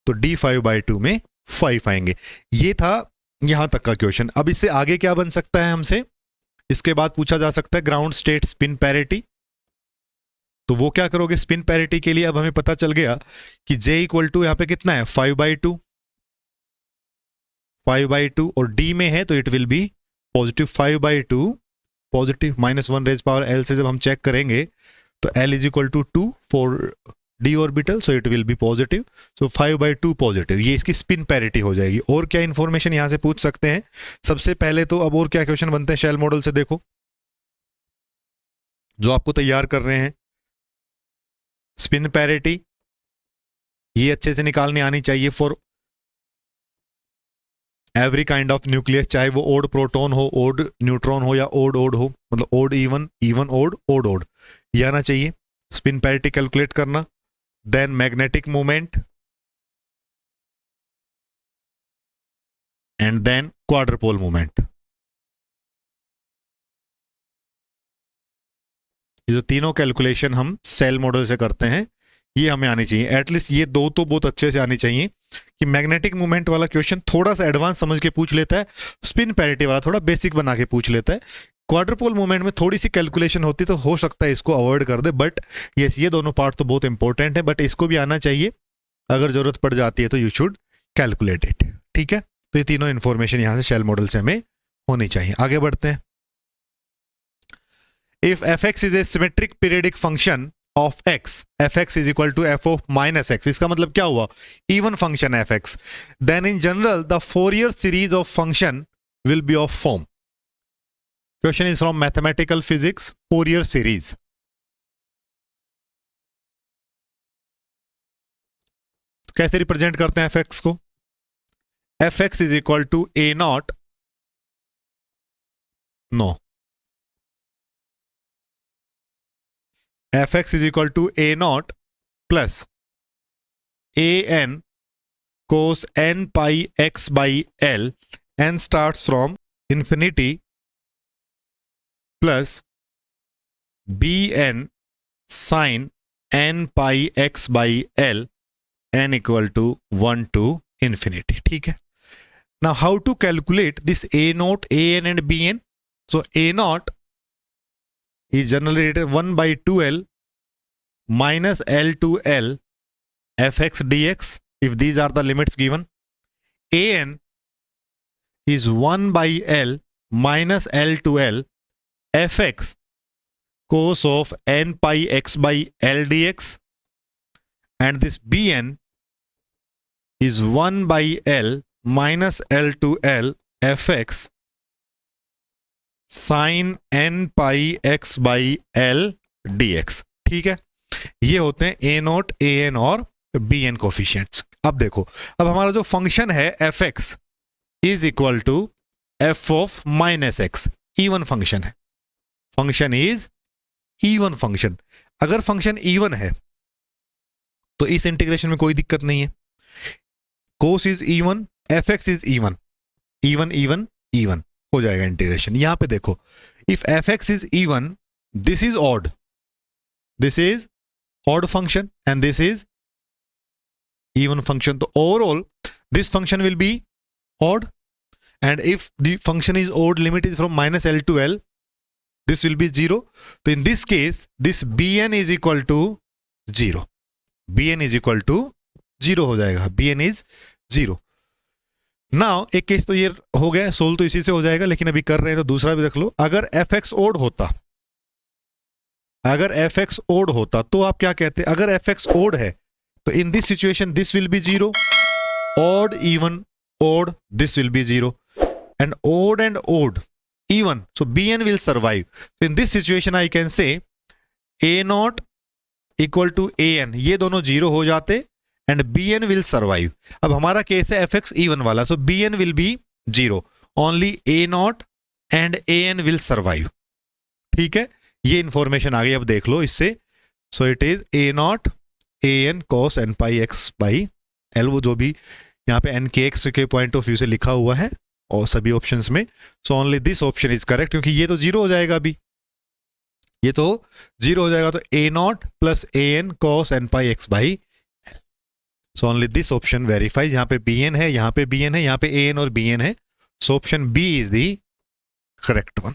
तो D5/2 में 5 आएंगे। ये था यहां तक का क्वेश्चन। अब इससे आगे क्या बन सकता है हमसे, इसके बाद पूछा जा सकता है ग्राउंड स्टेट स्पिन पैरिटी। तो वो क्या करोगे स्पिन पैरिटी के लिए, अब हमें पता चल गया कि J इक्वल टू यहां पे कितना है 5/2, 5/2 और D में है तो it will be positive 5/2, positive -1⁻L से जब हम चेक करेंगे तो L is equal to 2 for D orbital, so it will be positive, so 5/2 positive. ये इसकी स्पिन पैरिटी हो जाएगी। और क्या इंफॉर्मेशन यहां से पूछ सकते हैं, सबसे पहले तो अब और क्या क्वेश्चन बनते हैं शेल मॉडल से, देखो जो आपको तैयार कर रहे हैं, स्पिन पैरिटी ये अच्छे से निकालने आनी चाहिए for every kind of nucleus, चाहे वो ओड प्रोटॉन हो, ओड न्यूट्रॉन हो या ओड ओड हो, मतलब odd even, even odd, odd odd, ये आना चाहिए स्पिन पैरिटी कैलकुलेट करना। Then magnetic moment and then quadrupole moment. ये जो तीनों कैलकुलेशन हम सेल मॉडल से करते हैं ये हमें आनी चाहिए, एटलीस्ट ये दो तो बहुत अच्छे से आनी चाहिए कि मैग्नेटिक मोमेंट वाला क्वेश्चन थोड़ा सा एडवांस समझ के पूछ लेता है, स्पिन पैरिटी वाला थोड़ा बेसिक बना के पूछ लेता है, क्वाड्रपोल मूवमेंट में थोड़ी सी कैलकुलेशन होती तो हो सकता है इसको अवॉइड कर दे, बट यस ये दोनों पार्ट तो बहुत इंपॉर्टेंट है, बट इसको भी आना चाहिए, अगर जरूरत पड़ जाती है तो यू शुड कैलकुलेट इट, ठीक है। तो ये तीनों इंफॉर्मेशन यहां से शेल मॉडल से हमें होनी चाहिए। आगे बढ़ते हैं। If fx is a symmetric periodic function of x, fx is equal to f of minus x, इसका मतलब क्या हुआ, even function fx, then in general the Fourier series of function will be of form. Question is from mathematical physics, Fourier series. तो कैसे रिप्रेजेंट करते हैं fx को, fx is equal to a not, no, fx is equal to a naught plus an cos n pi x by L, n starts from infinity, plus bn sin n pi x by L, n equal to 1 to infinity, ठीक है। Now how to calculate this a naught, an and bn? So a naught is generally written 1 by 2L minus L to L fx dx, if these are the limits given. An is 1 by L minus L to L fx cos of n pi x by L dx, and this Bn is 1 by L minus L to L fx sin n pi x by L dx, ठीक है। ये होते हैं ए नोट, ए एन और बी एन कोफिशिएंट्स। अब देखो, अब हमारा जो फंक्शन है f x is equal to f of minus x, even function है, फंक्शन इज इवन फंक्शन। अगर फंक्शन इवन है तो इस इंटीग्रेशन में कोई दिक्कत नहीं है, cos is even, f x is even, even even even हो जाएगा इंटीग्रेशन। यहां पे देखो, if f x is even, this is odd, this is odd function and this is even function, तो overall this function will be odd and if the function is odd, limit is from minus L to L, this will be 0. So in this case, this bn is equal to 0. bn is equal to 0 हो जाएगा. bn is 0. नाउ एक केस तो ये हो गया, सोल्व तो इसी से हो जाएगा, लेकिन अभी कर रहे हैं तो दूसरा भी रख लो. अगर fx ओड होता, अगर fx ओड होता तो आप क्या कहते हैं? अगर fx ओड है तो in this situation this will be 0. odd, even, odd, this will be 0. And odd, even. So bn will survive. So in this situation I can say a0 equal to an. ये दोनों 0 हो जाते and bn will survive. अब हमारा केस है fx even वाला. So bn will be 0. Only a0 and an will survive. ठीक है, ये इंफॉर्मेशन आ गई. अब देख लो इससे. So it is a0 an cos n pi x by l, वो जो भी यहाँ पे n के x के पॉइंट ऑफ व्यू से लिखा हुआ है और सभी ऑप्शंस में. So only this option is correct, क्योंकि ये तो 0 हो जाएगा. अभी ये तो 0 हो जाएगा, तो a0 plus an cos n pi x by l. So only this option verifies. यहाँ पे bn है, यहाँ पे bn है, यहाँ पे an और bn है. So option B is the correct one.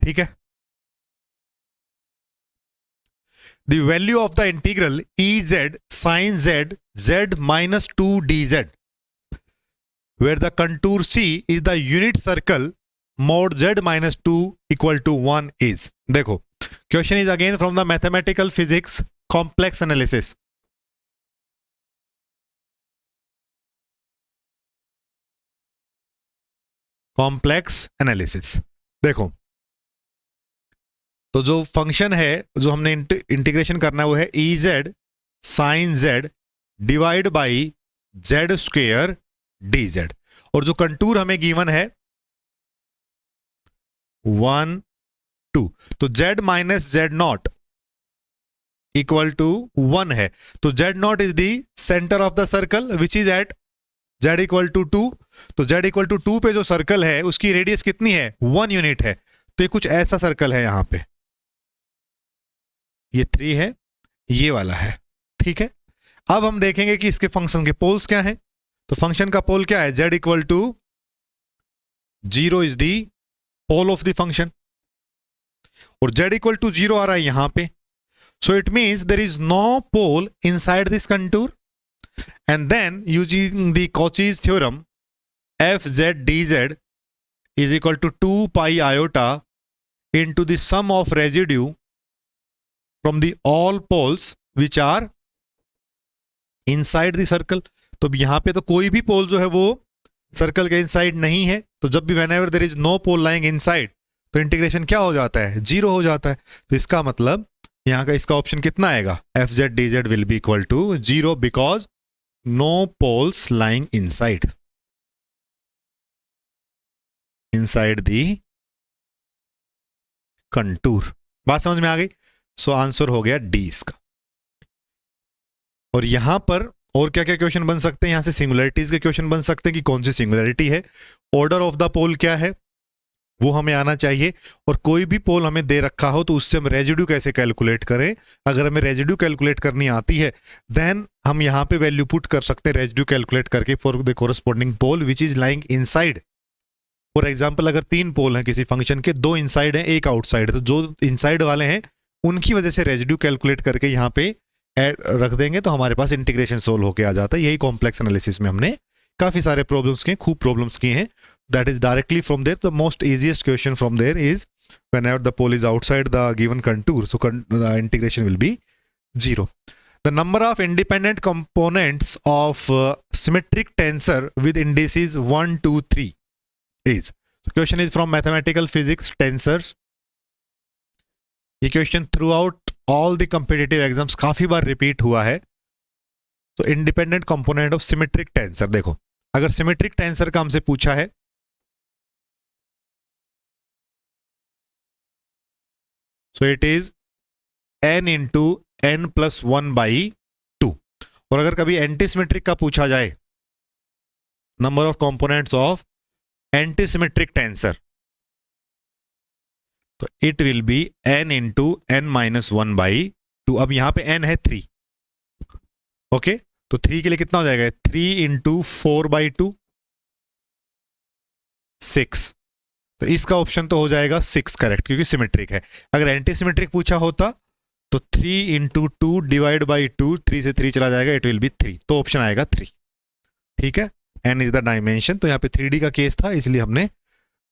ठीक है. The value of the integral Ez sin z z minus 2 dz, where the contour C is the unit circle mod z minus 2 equal to 1 is. देखो, question is again from the mathematical physics complex analysis. Complex analysis. देखो, तो जो फंक्शन है जो हमने इंटीग्रेशन करना है वो है e z sine z divide by z square d z, और जो कंटूर हमें गिवन है 1 2, तो z minus z not equal to 1 है. तो z not is the centre of the circle which is at z equal to 2. तो जेड इक्वल टू 2 पे जो सर्कल है उसकी रेडियस कितनी है? 1 यूनिट है. तो ये कुछ ऐसा सर्कल है, यहां पे ये 3 है, ये वाला है. ठीक है. अब हम देखेंगे कि इसके फंक्शन के पोल्स क्या हैं. तो फंक्शन का पोल क्या है? z equal to 0 is the pole of the function, और z इक्वल टू 0 आ रहा है यहां पे. So it means there is no pole inside this contour, and then using the Cauchy's theorem f z d z is equal to 2 pi iota into the sum of residue from the all poles which are inside the circle. तो यहां पे तो कोई भी पोल जो है वो सर्कल के इनसाइड नहीं है. तो जब भी whenever there is no pole lying inside, तो इंटीग्रेशन क्या हो जाता है? 0 हो जाता है. तो इसका मतलब यहां का इसका ऑप्शन कितना आएगा? F z d z will be equal to 0 because no poles lying inside the contour. बात समझ में आ गई? सो आंसर हो गया डी इसका. और यहां पर और क्या क्या क्वेश्चन बन सकते हैं? यहां से सिंगुलरिटीज के क्वेश्चन बन सकते हैं कि कौन सी सिंगुलरिटी है, ऑर्डर ऑफ द पोल क्या है वो हमें आना चाहिए, और कोई भी पोल हमें दे रखा हो तो उससे हम रेजिड्यू कैसे कैलकुलेट करें. अगर हमें रेजिड्यू कैलकुलेट करनी आती है देन हम यहां पे वैल्यू पुट कर सकते हैं रेजिड्यू कैलकुलेट करके for the corresponding pole which is lying inside. For example, अगर 3 पोल हैं किसी फंक्शन के, 2 इनसाइड हैं, 1 आउटसाइड, तो जो इनसाइड वाले हैं उनकी वजह से रेजिड्यू कैलकुलेट करके यहाँ पे रख देंगे तो हमारे पास इंटीग्रेशन सोल्व होके आ जाता है. यही कॉम्प्लेक्स एनालिसिस में हमने काफी सारे प्रॉब्लम्स किए, खूब प्रॉब्लम्स किए हैं. That is directly from there. The most easiest question from there is whenever the pole is outside the given contour, so the integration will be 0. The number of independent components of symmetric tensor with indices 1 2 3 is. Question is from mathematical physics tensors. ये question throughout all the competitive exams काफी बार रिपीट हुआ है. तो independent component of symmetric tensor. देखो, अगर सिमेट्रिक टेंसर का हमसे पूछा है so it is n into n plus 1 by 2. और अगर कभी एंटीसिमेट्रिक का पूछा जाए, number of components of antisymmetric tensor, तो it will be n into n minus 1 by 2. अब यहां पे n है 3, ओके, तो 3 के लिए कितना हो जाएगा, 3 इंटू 4/2 6। तो इसका ऑप्शन तो हो जाएगा 6 करेक्ट, क्योंकि सिमेट्रिक है। अगर एंटी सिमेट्रिक पूछा होता तो 3 इंटू 2 डिवाइड बाई 2, 3 से 3 चला जाएगा, इट विल बी 3, तो ऑप्शन आएगा 3। ठीक है, एन इज द डायमेंशन। तो यहाँ पे 3D का केस था, इसलिए हमने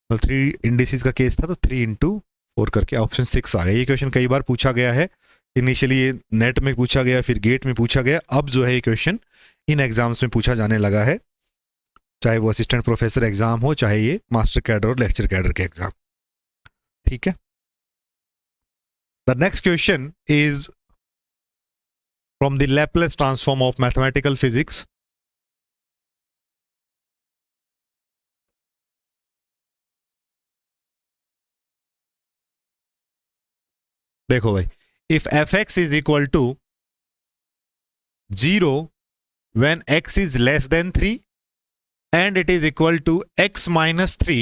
3 इंडिसेस का केस था, तो 3 इंटू 4 करके ऑप्शन 6 आ गया। ये क्वेश्चन कई बार पूछा गया है, इनिशियली ये नेट में पूछा गया, फिर गेट में पूछा गया, अब जो है ये क्वेश्चन इन एग्जाम्स में पूछा जाने लगा है, चाहे वो असिस्टेंट प्रोफेसर एग्जाम हो, चाहे ये मास्टर कैडर और लेक्चर कैडर के एग्जाम। ठीक है, the next question is from the Laplace transform of mathematical physics. देखो भाई, if f x is equal to 0 when x is less than 3 and it is equal to x minus 3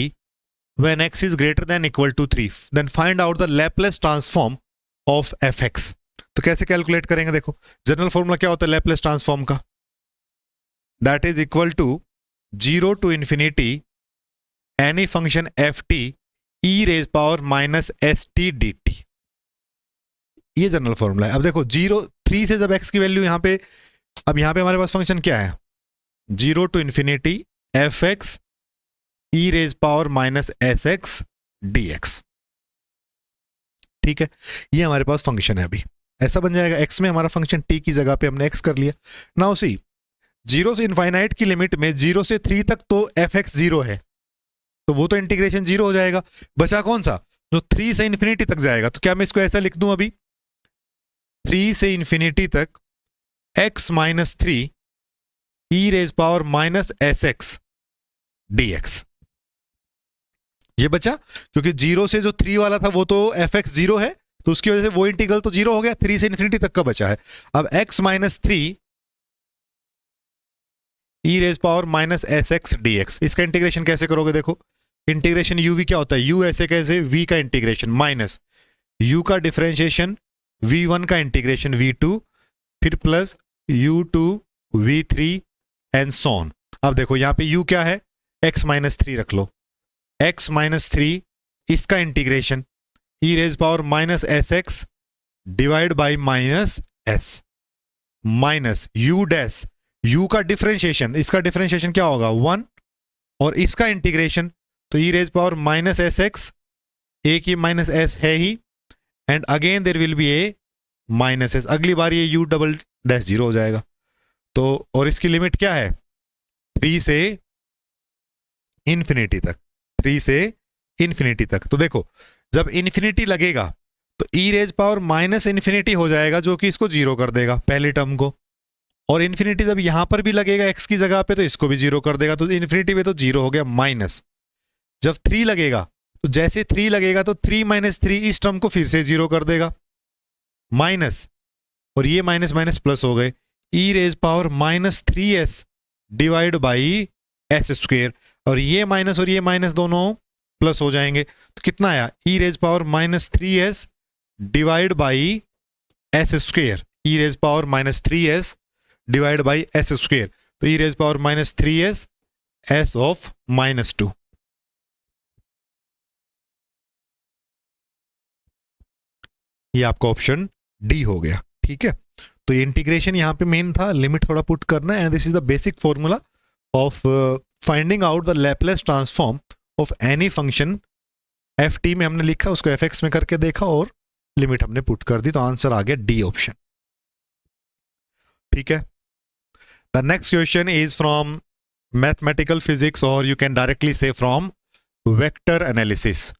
when x is greater than equal to 3, then find out the Laplace transform of fx। तो कैसे कैलकुलेट करेंगे, देखो जनरल फॉर्मूला क्या होता है लैपलेस ट्रांसफॉर्म का, that is equal to 0 to infinity any function f t e raise power minus s t d t. ये जनरल फॉर्मूला है। अब देखो 3 से जब x की वैल्यू यहां पे, अब यहां पे हमारे पास फंक्शन क्या है, 0 to infinity f x e raise power minus s x d x. ठीक है, ये हमारे पास फंक्शन है। अभी ऐसा बन जाएगा, x में हमारा फंक्शन t की जगह पे हमने x कर लिया। नाउ सी 0 से इनफाइनाइट की लिमिट में 0 से 3 तक तो एफ एक्स 0 है, तो वो तो इंटीग्रेशन 0 हो जाएगा। बचा कौन सा, जो 3 से इन्फिनिटी तक जाएगा। तो क्या मैं इसको ऐसा लिख दूं, अभी 3 से इन्फिनिटी तक x minus 3 e raise power minus s x d x. ये बचा, क्योंकि 0 से जो 3 वाला था वो तो एफ एक्स 0 है, तो उसकी वजह से वो इंटीग्रल तो 0 हो गया, 3 से इन्फिनिटी तक का बचा है। अब x minus 3 e raise power minus s x d x, इसका इंटीग्रेशन कैसे करोगे, देखो इंटीग्रेशन यू वी क्या होता है, यू ऐसे कैसे, v का इंटीग्रेशन माइनस u का डिफरेंशिएशन v1 का इंटीग्रेशन v2, फिर प्लस u2 v3 एंड सोन। अब देखो यहां पे u क्या है, x माइनस 3 रख लो, x माइनस 3 इसका integration e raise power minus s x divide by minus s minus u dash, u का डिफरेंशिएशन, इसका डिफरेंशिएशन क्या होगा 1, और इसका इंटीग्रेशन तो e raise power minus s x, a की माइनस एस है ही, and again there will be a minus s, अगली बार ये u डबल डैश 0 हो जाएगा। तो और इसकी लिमिट क्या है, 3 से इंफिनिटी तक, 3 से इंफिनिटी तक। तो देखो जब इंफिनिटी लगेगा तो e raise power minus infinity हो जाएगा, जो कि इसको 0 कर देगा पहले टर्म को, और इंफिनिटी जब यहां पर भी लगेगा x की जगह पे तो इसको भी 0 कर देगा, तो इंफिनिटी पे तो 0 हो गया माइनस। जब 3 लगेगा तो जैसे 3 लगेगा तो 3 माइनस 3 इस टर्म को फिर से 0 कर देगा माइनस, और ये माइनस माइनस प्लस हो गए, e raise power minus 3s divide by s square, और ये माइनस दोनों प्लस हो जाएंगे, तो कितना आया, e raise power minus 3s divide by s square, e raise power minus 3s divide by s square, तो e raise power minus 3s s of minus 2। ये आपका ऑप्शन डी हो गया। ठीक है, तो ये इंटीग्रेशन यहां पे मेन था, लिमिट थोड़ा पुट करना है, and this is the basic formula of finding out the Laplace transform of any function. F T में हमने लिखा, उसको एफ एक्स में करके देखा और लिमिट हमने पुट कर दी, तो आंसर आ गया डी ऑप्शन। ठीक है, the next question is from mathematical physics, और यू कैन डायरेक्टली से फ्रॉम वेक्टर एनालिसिस।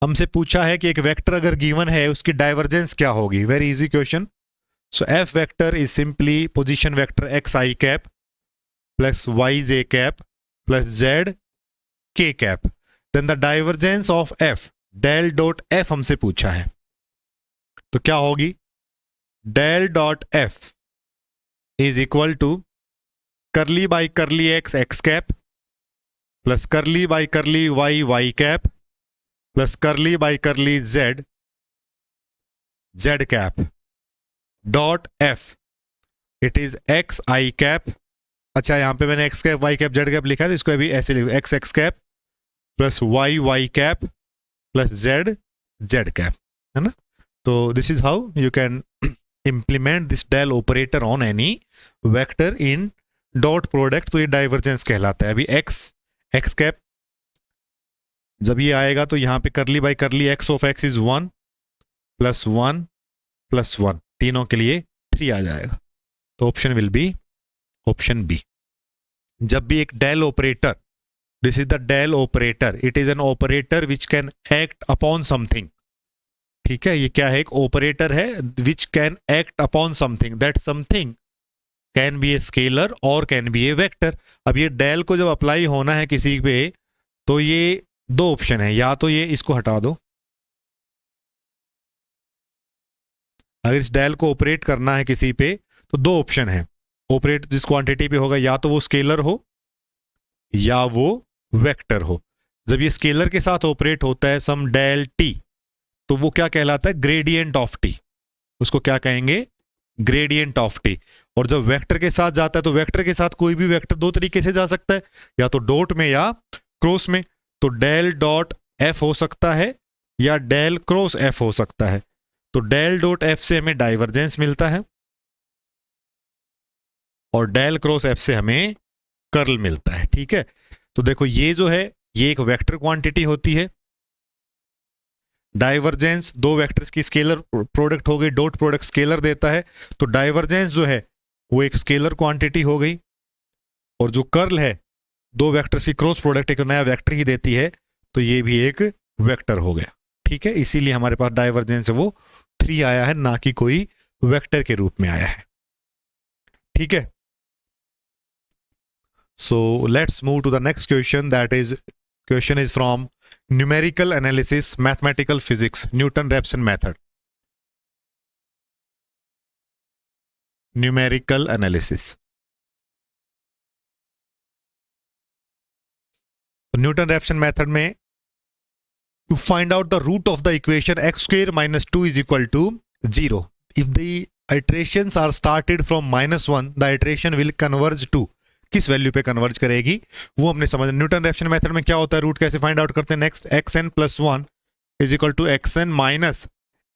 हमसे पूछा है कि एक वेक्टर अगर गिवन है उसकी डाइवर्जेंस क्या होगी। Very easy question. So f vector is simply position vector x i cap plus y j cap plus z k cap, then the divergence of f del dot f हमसे पूछा है, तो क्या होगी, del dot f is equal to curly by curly x x cap plus curly by curly y y cap plus curly by curly z z cap. Dot f, it is x i cap. अच्छा यहाँ पे मैंने x cap y cap z cap लिखा है, तो इसको अभी ऐसे लिख दो, x x cap plus y y cap plus z z cap, है ना। तो this is how you can implement this del operator on any vector in dot product। तो ये डाइवर्जेंस कहलाता है। अभी x कैप जब ये आएगा तो यहाँ पे करली बाई करली x ऑफ x इज 1 + 1 तीनों के लिए 3 आ जाएगा। तो option will be option B. जब भी एक del operator, this is the del operator, it is an operator which can act upon something. ठीक है, ये क्या है, एक ऑपरेटर है which can act upon something, that something can be a scalar और कैन बी ए वेक्टर। अब ये डेल को जब अप्लाई होना है किसी पे, तो ये दो ऑप्शन है, या तो ये इसको हटा दो, अगर इस डेल को ऑपरेट करना है किसी पे तो दो ऑप्शन है, ऑपरेट जिस क्वांटिटी पे होगा या तो वो स्केलर हो या वो वेक्टर हो। जब ये स्केलर के साथ ऑपरेट होता है सम डेल टी, तो वो क्या कहलाता है, ग्रेडियंट ऑफ टी, उसको क्या कहेंगे, ग्रेडियंट ऑफ टी। और जब वेक्टर के साथ जाता है तो वेक्टर के साथ कोई भी वेक्टर दो तरीके से जा सकता है, या तो डॉट में या क्रॉस में। तो डेल डॉट एफ हो सकता है या डेल क्रॉस एफ हो सकता है। तो डेल डॉट एफ से हमें डाइवर्जेंस मिलता है और डेल क्रॉस एफ से हमें कर्ल मिलता है। ठीक है, तो देखो ये जो है ये एक वेक्टर क्वांटिटी होती है, डाइवर्जेंस दो वेक्टर्स की स्केलर प्रोडक्ट हो गई, डॉट प्रोडक्ट स्केलर देता है, तो डाइवर्जेंस जो है वो एक स्केलर क्वांटिटी हो गई, और जो कर्ल है दो वेक्टर्स की क्रॉस प्रोडक्ट एक नया वेक्टर ही देती है, तो ये भी एक वेक्टर हो गया। ठीक है, इसीलिए हमारे पास डाइवर्जेंस है वो 3 आया है, ना कि कोई वेक्टर के रूप में आया है। ठीक है, so let's move to the next question, that is question is from numerical analysis mathematical physics Newton-Raphson method। numerical analysis, तो Newton-Raphson method में to find out the root of the equation x square minus 2 is equal to 0 if the iterations are started from -1 the iteration will converge to, किस वैल्यू पे कन्वर्ज करेगी वो हमने समझा। न्यूटन रैप्सन मेथड में क्या होता है, रूट कैसे फाइंड आउट करते हैं। Next xn + 1 is equal to xn minus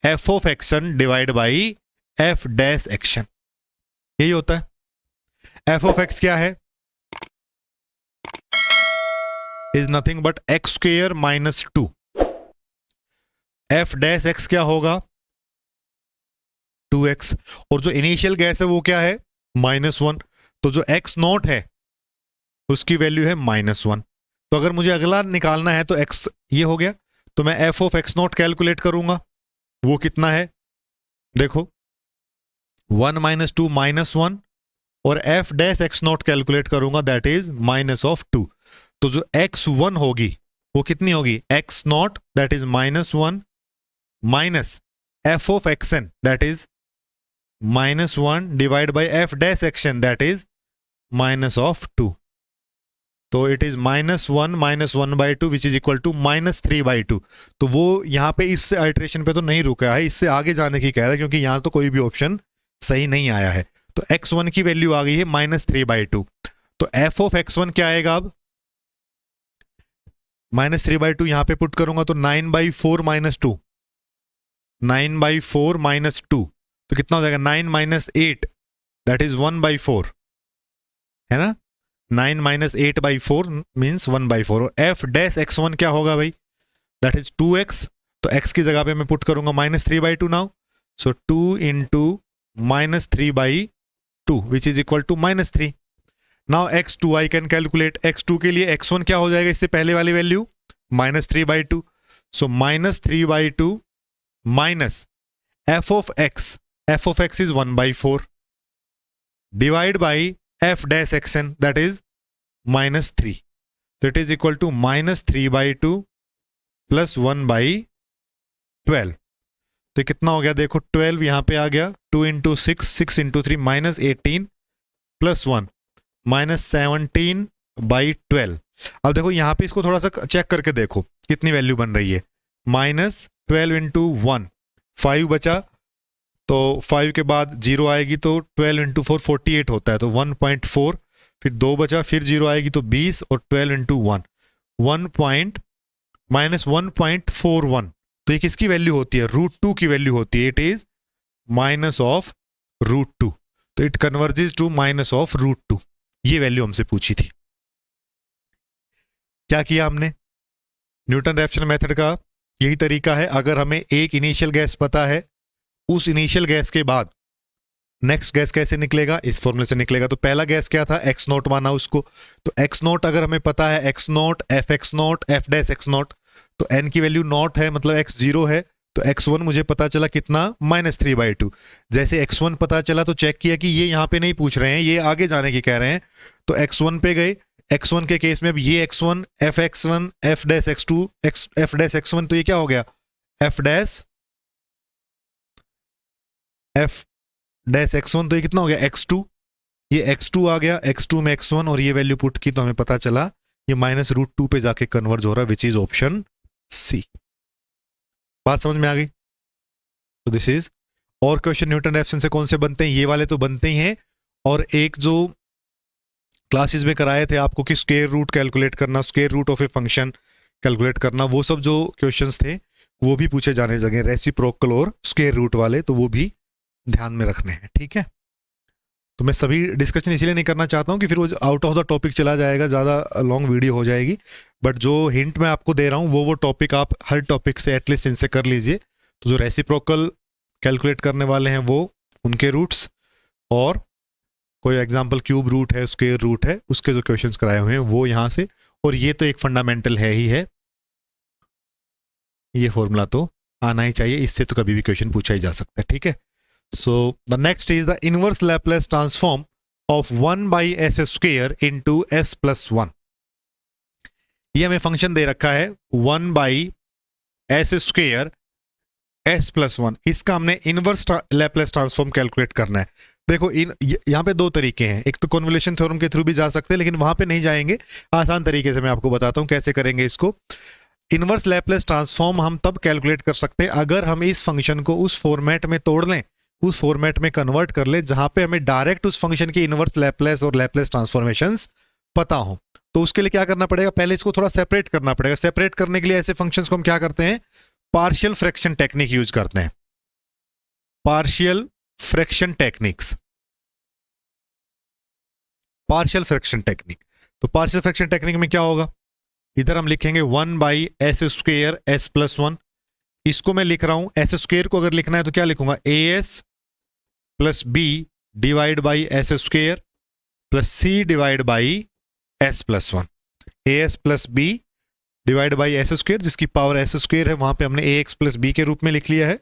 f of xn divide by f dash xn, यही होता है। f ऑफ x क्या है, is nothing but x square minus 2, f dash x क्या होगा 2x, और जो इनिशियल गैस है वो क्या है -1, तो जो x नॉट है उसकी वैल्यू है -1। तो अगर मुझे अगला निकालना है तो x ये हो गया, तो मैं f of x not calculate करूंगा, वो कितना है देखो 1 - 2 -1, और f dash x not calculate करूंगा दैट इज -2। तो जो x1 होगी वो कितनी होगी, x not that is -1 minus f of xn that is -1 divide by f dash xn that is -2। तो it is -1 - 1/2 which is equal to -3/2। तो वो यहाँ पे इस आइट्रेशन पे तो नहीं रुका है, इससे आगे जाने की कह रहा है, क्योंकि यहाँ तो कोई भी ऑप्शन सही नहीं आया है। तो x1 की वैल्यू आ गई है -3/2। तो f ऑफ x1 क्या आएगा, अब -3/2 यहाँ पे पुट करूंगा तो 9/4 - 2, 9/4 - 2, तो कितना हो जाएगा 9 - 8 दैट इज 1/4, है ना। 9 - 8/4 मीन्स 1/4, और f डैश x1 क्या होगा भाई, दैट इज 2x। तो x की जगह पे मैं पुट करूंगा -3/2 now, so 2 × -3/2 which is equal to -3। Now x2 I can calculate, x2 के लिए x1 क्या हो जाएगा इससे पहले वाली value -3/2, so -3/2 minus f of x is 1/4 divide by f dash xn that is -3, so it is equal to -3/2 plus 1/12। तो कितना हो गया देखो 12 यहां पे आ गया, 2 × 6 6 × 3 -18 plus 1 -17/12। अब देखो यहां पे इसको थोड़ा सा चेक करके देखो कितनी वैल्यू बन रही है, -12 × 1 5 बचा, तो 5 के बाद 0 आएगी तो 12 इंटू 4 48 होता है, तो 1.4, फिर 2 बचा, फिर 0 आएगी तो 20, और 12 इंटू 1 -1.41। तो ये किसकी वैल्यू होती है? √2 की वैल्यू होती है। इट इज माइनस ऑफ √2, तो it converges to minus of √2। ये वैल्यू हमसे पूछी थी। क्या किया हमने? न्यूटन रैप्सन मेथड का यही तरीका है। अगर हमें एक इनिशियल गैस पता है, उस इनिशियल गैस के बाद नेक्स्ट गैस कैसे निकलेगा? इस फॉर्मूले से निकलेगा। तो पहला गैस क्या था? एक्स नोट माना उसको। तो एक्स नोट अगर हमें पता है, x note F x note F dash x note, तो एन की वैल्यू नॉट है, मतलब एक्स 0 है। तो x1 मुझे पता चला कितना? -3/2। जैसे x1 पता चला तो चेक किया कि ये यहाँ पे नहीं पूछ रहे हैं, ये आगे जाने की कह रहे हैं, तो x1 पे गए। x1 के केस में अब ये x1 fx1 f dash x2 f dash x1, तो ये क्या हो गया? f डैश x1, तो ये कितना हो गया? x2। ये x2 आ गया, x2 में x1, और ये वैल्यू पुट की तो हमें पता चला ये -√2 पे जाके कन्वर्ज हो रहा है, विच इज ऑप्शन सी। बात समझ में आ गई? तो दिस इज। और क्वेश्चन न्यूटन रैप्सन से कौन से बनते हैं? ये वाले तो बनते ही हैं, और एक जो क्लासेस में कराए थे आपको कि स्क्वायर रूट कैलकुलेट करना, square root of a function calculate करना, वो सब जो क्वेश्चंस थे वो भी पूछे जाने लगे, रेसिप्रोकल और स्क्वायर रूट वाले, तो वो भी ध्यान में रखने हैं। ठीक है, तो मैं सभी डिस्कशन इसलिए नहीं करना चाहता हूँ कि फिर वो आउट ऑफ द टॉपिक चला जाएगा, ज़्यादा लॉन्ग वीडियो हो जाएगी। बट जो हिंट मैं आपको दे रहा हूँ वो टॉपिक आप हर टॉपिक से एटलीस्ट इनसे कर लीजिए। तो जो रेसिप्रोकल कैलकुलेट करने वाले हैं वो उनके रूट्स, और कोई एग्जांपल क्यूब रूट है, स्क्वायर रूट है, उसके जो क्वेश्चंस कराए हुए हैं वो यहाँ से। और ये तो एक फंडामेंटल है ही है, ये फॉर्मूला तो आना ही चाहिए, इससे तो कभी भी क्वेश्चन पूछा ही जा सकता है। ठीक है, so the next is the inverse Laplace transform of 1/s² into s+1। ये हमें फंक्शन दे रखा है 1/s² s+1, इसका हमने इनवर्स लैपलेस ट्रांसफॉर्म कैलकुलेट करना है। देखो यहाँ पे दो तरीके हैं, एक तो कन्वोल्यूशन थ्योरम के थ्रू भी जा सकते हैं, लेकिन वहां पे नहीं जाएंगे, आसान तरीके से मैं आपको बताता हूं कैसे करेंगे इसको। इनवर्स लैपलेस ट्रांसफॉर्म हम तब कैलकुलेट कर सकते हैं अगर हम इस फंक्शन को उस फॉर्मेट में तोड़ लें, उस फॉर्मेट में कन्वर्ट कर ले जहां पे हमें डायरेक्ट उस फंक्शन की इनवर्स लैपलेस और लैपलेस ट्रांसफॉर्मेशंस पता हो। तो उसके लिए क्या करना पड़ेगा? पहले इसको थोड़ा सेपरेट करना पड़ेगा। सेपरेट करने के लिए ऐसे फंक्शंस को हम क्या करते हैं? पार्शियल फ्रैक्शन टेक्निक यूज करते हैं, partial fraction techniques, partial fraction technique. तो पार्शियल फ्रैक्शन टेक्निक में क्या होगा? इधर हम लिखेंगे 1/s² s+1। इसको मैं लिख रहा हूं, s² को अगर लिखना है तो क्या लिखूंगा? as + b divide by s² + c divide by s+1। as + b divide by s², जिसकी पावर s² है, वहां पे हमने ax + b के रूप में लिख लिया है,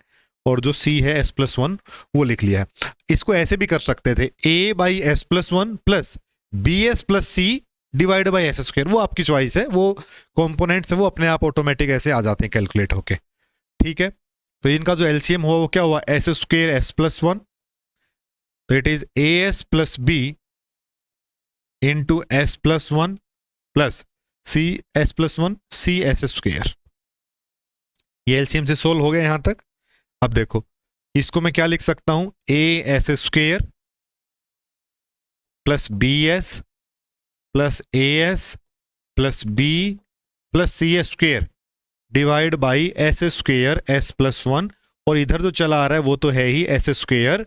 और जो c है s+1 वो लिख लिया है। इसको ऐसे भी कर सकते थे, a/s+1 + bs + c divide by s²। वो आपकी चॉइस है, वो कंपोनेंट्स है वो अपने आप ऑटोमेटिक ऐसे आ जाते हैं कैलकुलेट होके। ठीक है, तो इनका जो एलसीएम हुआ वो क्या हुआ? s² s+1, तो it is as + b into s+1 plus c s+1 c s²। ये एलसीएम से सोल्व हो गया यहां तक। अब देखो इसको मैं क्या लिख सकता हूं? as² + bs + as + b + c² divide by s² s+1, और इधर जो चला आ रहा है वो तो है ही s²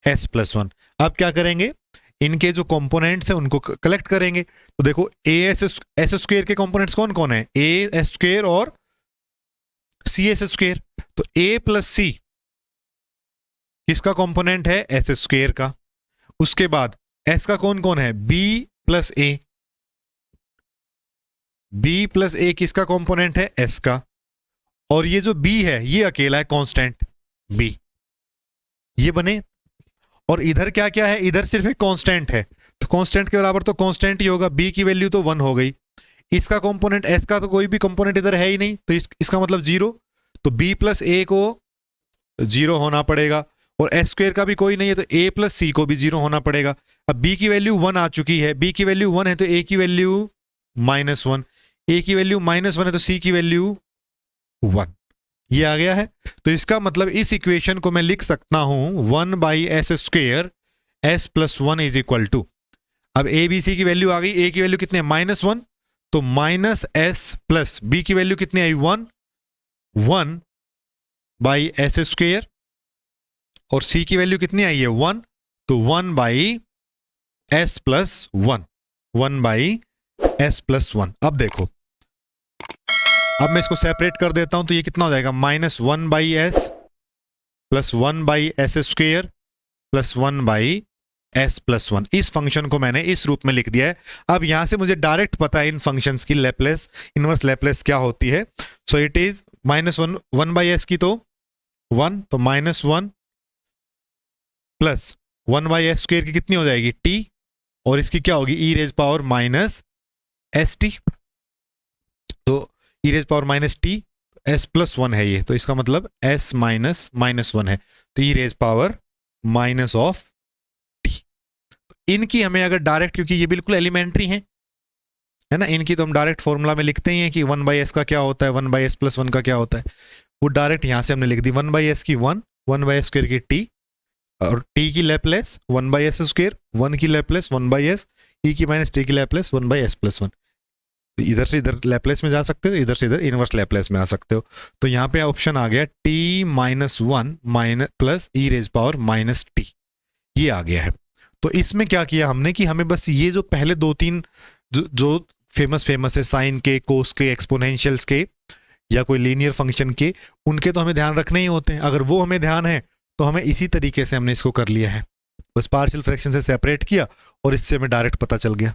s+1। अब क्या करेंगे? इनके जो कंपोनेंट्स हैं उनको कलेक्ट करेंगे। तो देखो s² के कंपोनेंट्स कौन कौन है? a² और c(s²). तो a + c किसका कंपोनेंट है? s² का। उसके बाद s का कौन कौन है? b + a। b + a किसका कंपोनेंट है? s का। और ये जो b है ये अकेला है कांस्टेंट b, ये बने। और इधर क्या क्या है? इधर सिर्फ एक कांस्टेंट है, तो कांस्टेंट के बराबर तो कांस्टेंट ही होगा, b की वैल्यू तो 1 हो गई। इसका कंपोनेंट s का तो कोई भी कंपोनेंट इधर है ही नहीं, तो इसका मतलब 0। तो b + a को 0 होना पड़ेगा, और s² का भी कोई नहीं है तो a + c को भी 0 होना पड़ेगा। अब b की वैल्यू 1 आ चुकी है, b की वैल्यू 1 है तो a की वैल्यू -1, a की वैल्यू -1 है तो c की वैल्यू 1। ये आ गया है। तो इसका मतलब इस इक्वेशन को मैं लिख सकता हूं 1/s² s+1 is equal to, अब ए बी सी की वैल्यू आ गई, ए की वैल्यू कितनी है -1, तो -s प्लस बी की वैल्यू कितनी आई 1/s², और सी की वैल्यू कितनी आई है 1, तो 1/s+1, 1/s+1। अब देखो, अब मैं इसको सेपरेट कर देता हूं, तो ये कितना हो जाएगा -1/s plus 1/s² plus 1/s+1। इस फंक्शन को मैंने इस रूप में लिख दिया है। अब यहां से मुझे डायरेक्ट पता है इन फंक्शंस की लैप्लेस, इनवर्स लैप्लेस क्या होती है। सो इट इज -1/s की तो 1, तो -1 प्लस 1/s² की कितनी हो जाएगी t, और इसकी क्या होगी e⁻⁻st, तो e⁻⁻t s+1 है ये, तो इसका मतलब s -1 है, तो e⁻⁻⁻t। इनकी हमें अगर डायरेक्ट, क्योंकि ये बिल्कुल एलिमेंट्री है ना, इनकी तो हम डायरेक्ट फॉर्मूला में लिखते ही हैं कि 1/s का क्या होता है, 1/s+1 का क्या होता है, वो डायरेक्ट यहां से हमने लिख दी। 1/s की 1, 1/s² की t, और t की लैप्लेस 1/s², 1 की लैप्लेस 1/s, e⁻t की लैप्लेस 1/s+1। तो इधर से इधर लैप्लेस में जा सकते हो, इधर से इधर इनवर्स लैप्लेस में आ सकते हो। तो यहाँ पे ऑप्शन आ गया t-1 प्लस e⁻⁻t, ये आ गया है। तो इसमें क्या किया हमने कि हमें बस ये जो पहले 2-3 जो फेमस है, साइन के, कोस के, एक्सपोनेंशियल्स के, या कोई लीनियर फंक्शन के, उनके तो हमें ध्यान रखने ही होते हैं। अगर वो हमें ध्यान है तो हमें इसी तरीके से हमने इसको कर लिया है, बस पार्शियल फ्रैक्शन से सेपरेट किया और इससे हमें डायरेक्ट पता चल गया।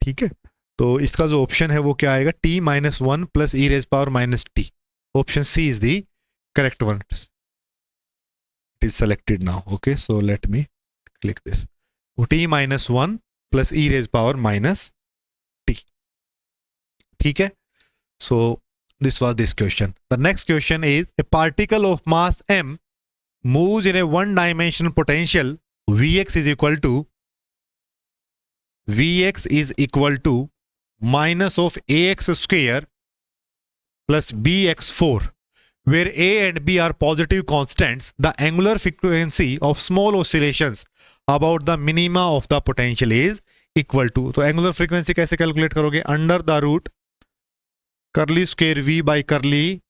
ठीक है, तो इसका जो ऑप्शन है वो क्या आएगा, t-1 plus e⁻⁻t। Option C is the correct one, it is selected now. Okay, so let me click this, t-1 plus e⁻⁻t। ठीक है, सो this was this question. The next question is, a particle of mass m moves in a one-dimensional potential Vx is equal to minus of ax square plus bx4, where a and b are positive constants. The angular frequency of small oscillations about the minima of the potential is equal to, तो angular frequency कैसे कैलकुलेट करोगे, under the root curly square v by curly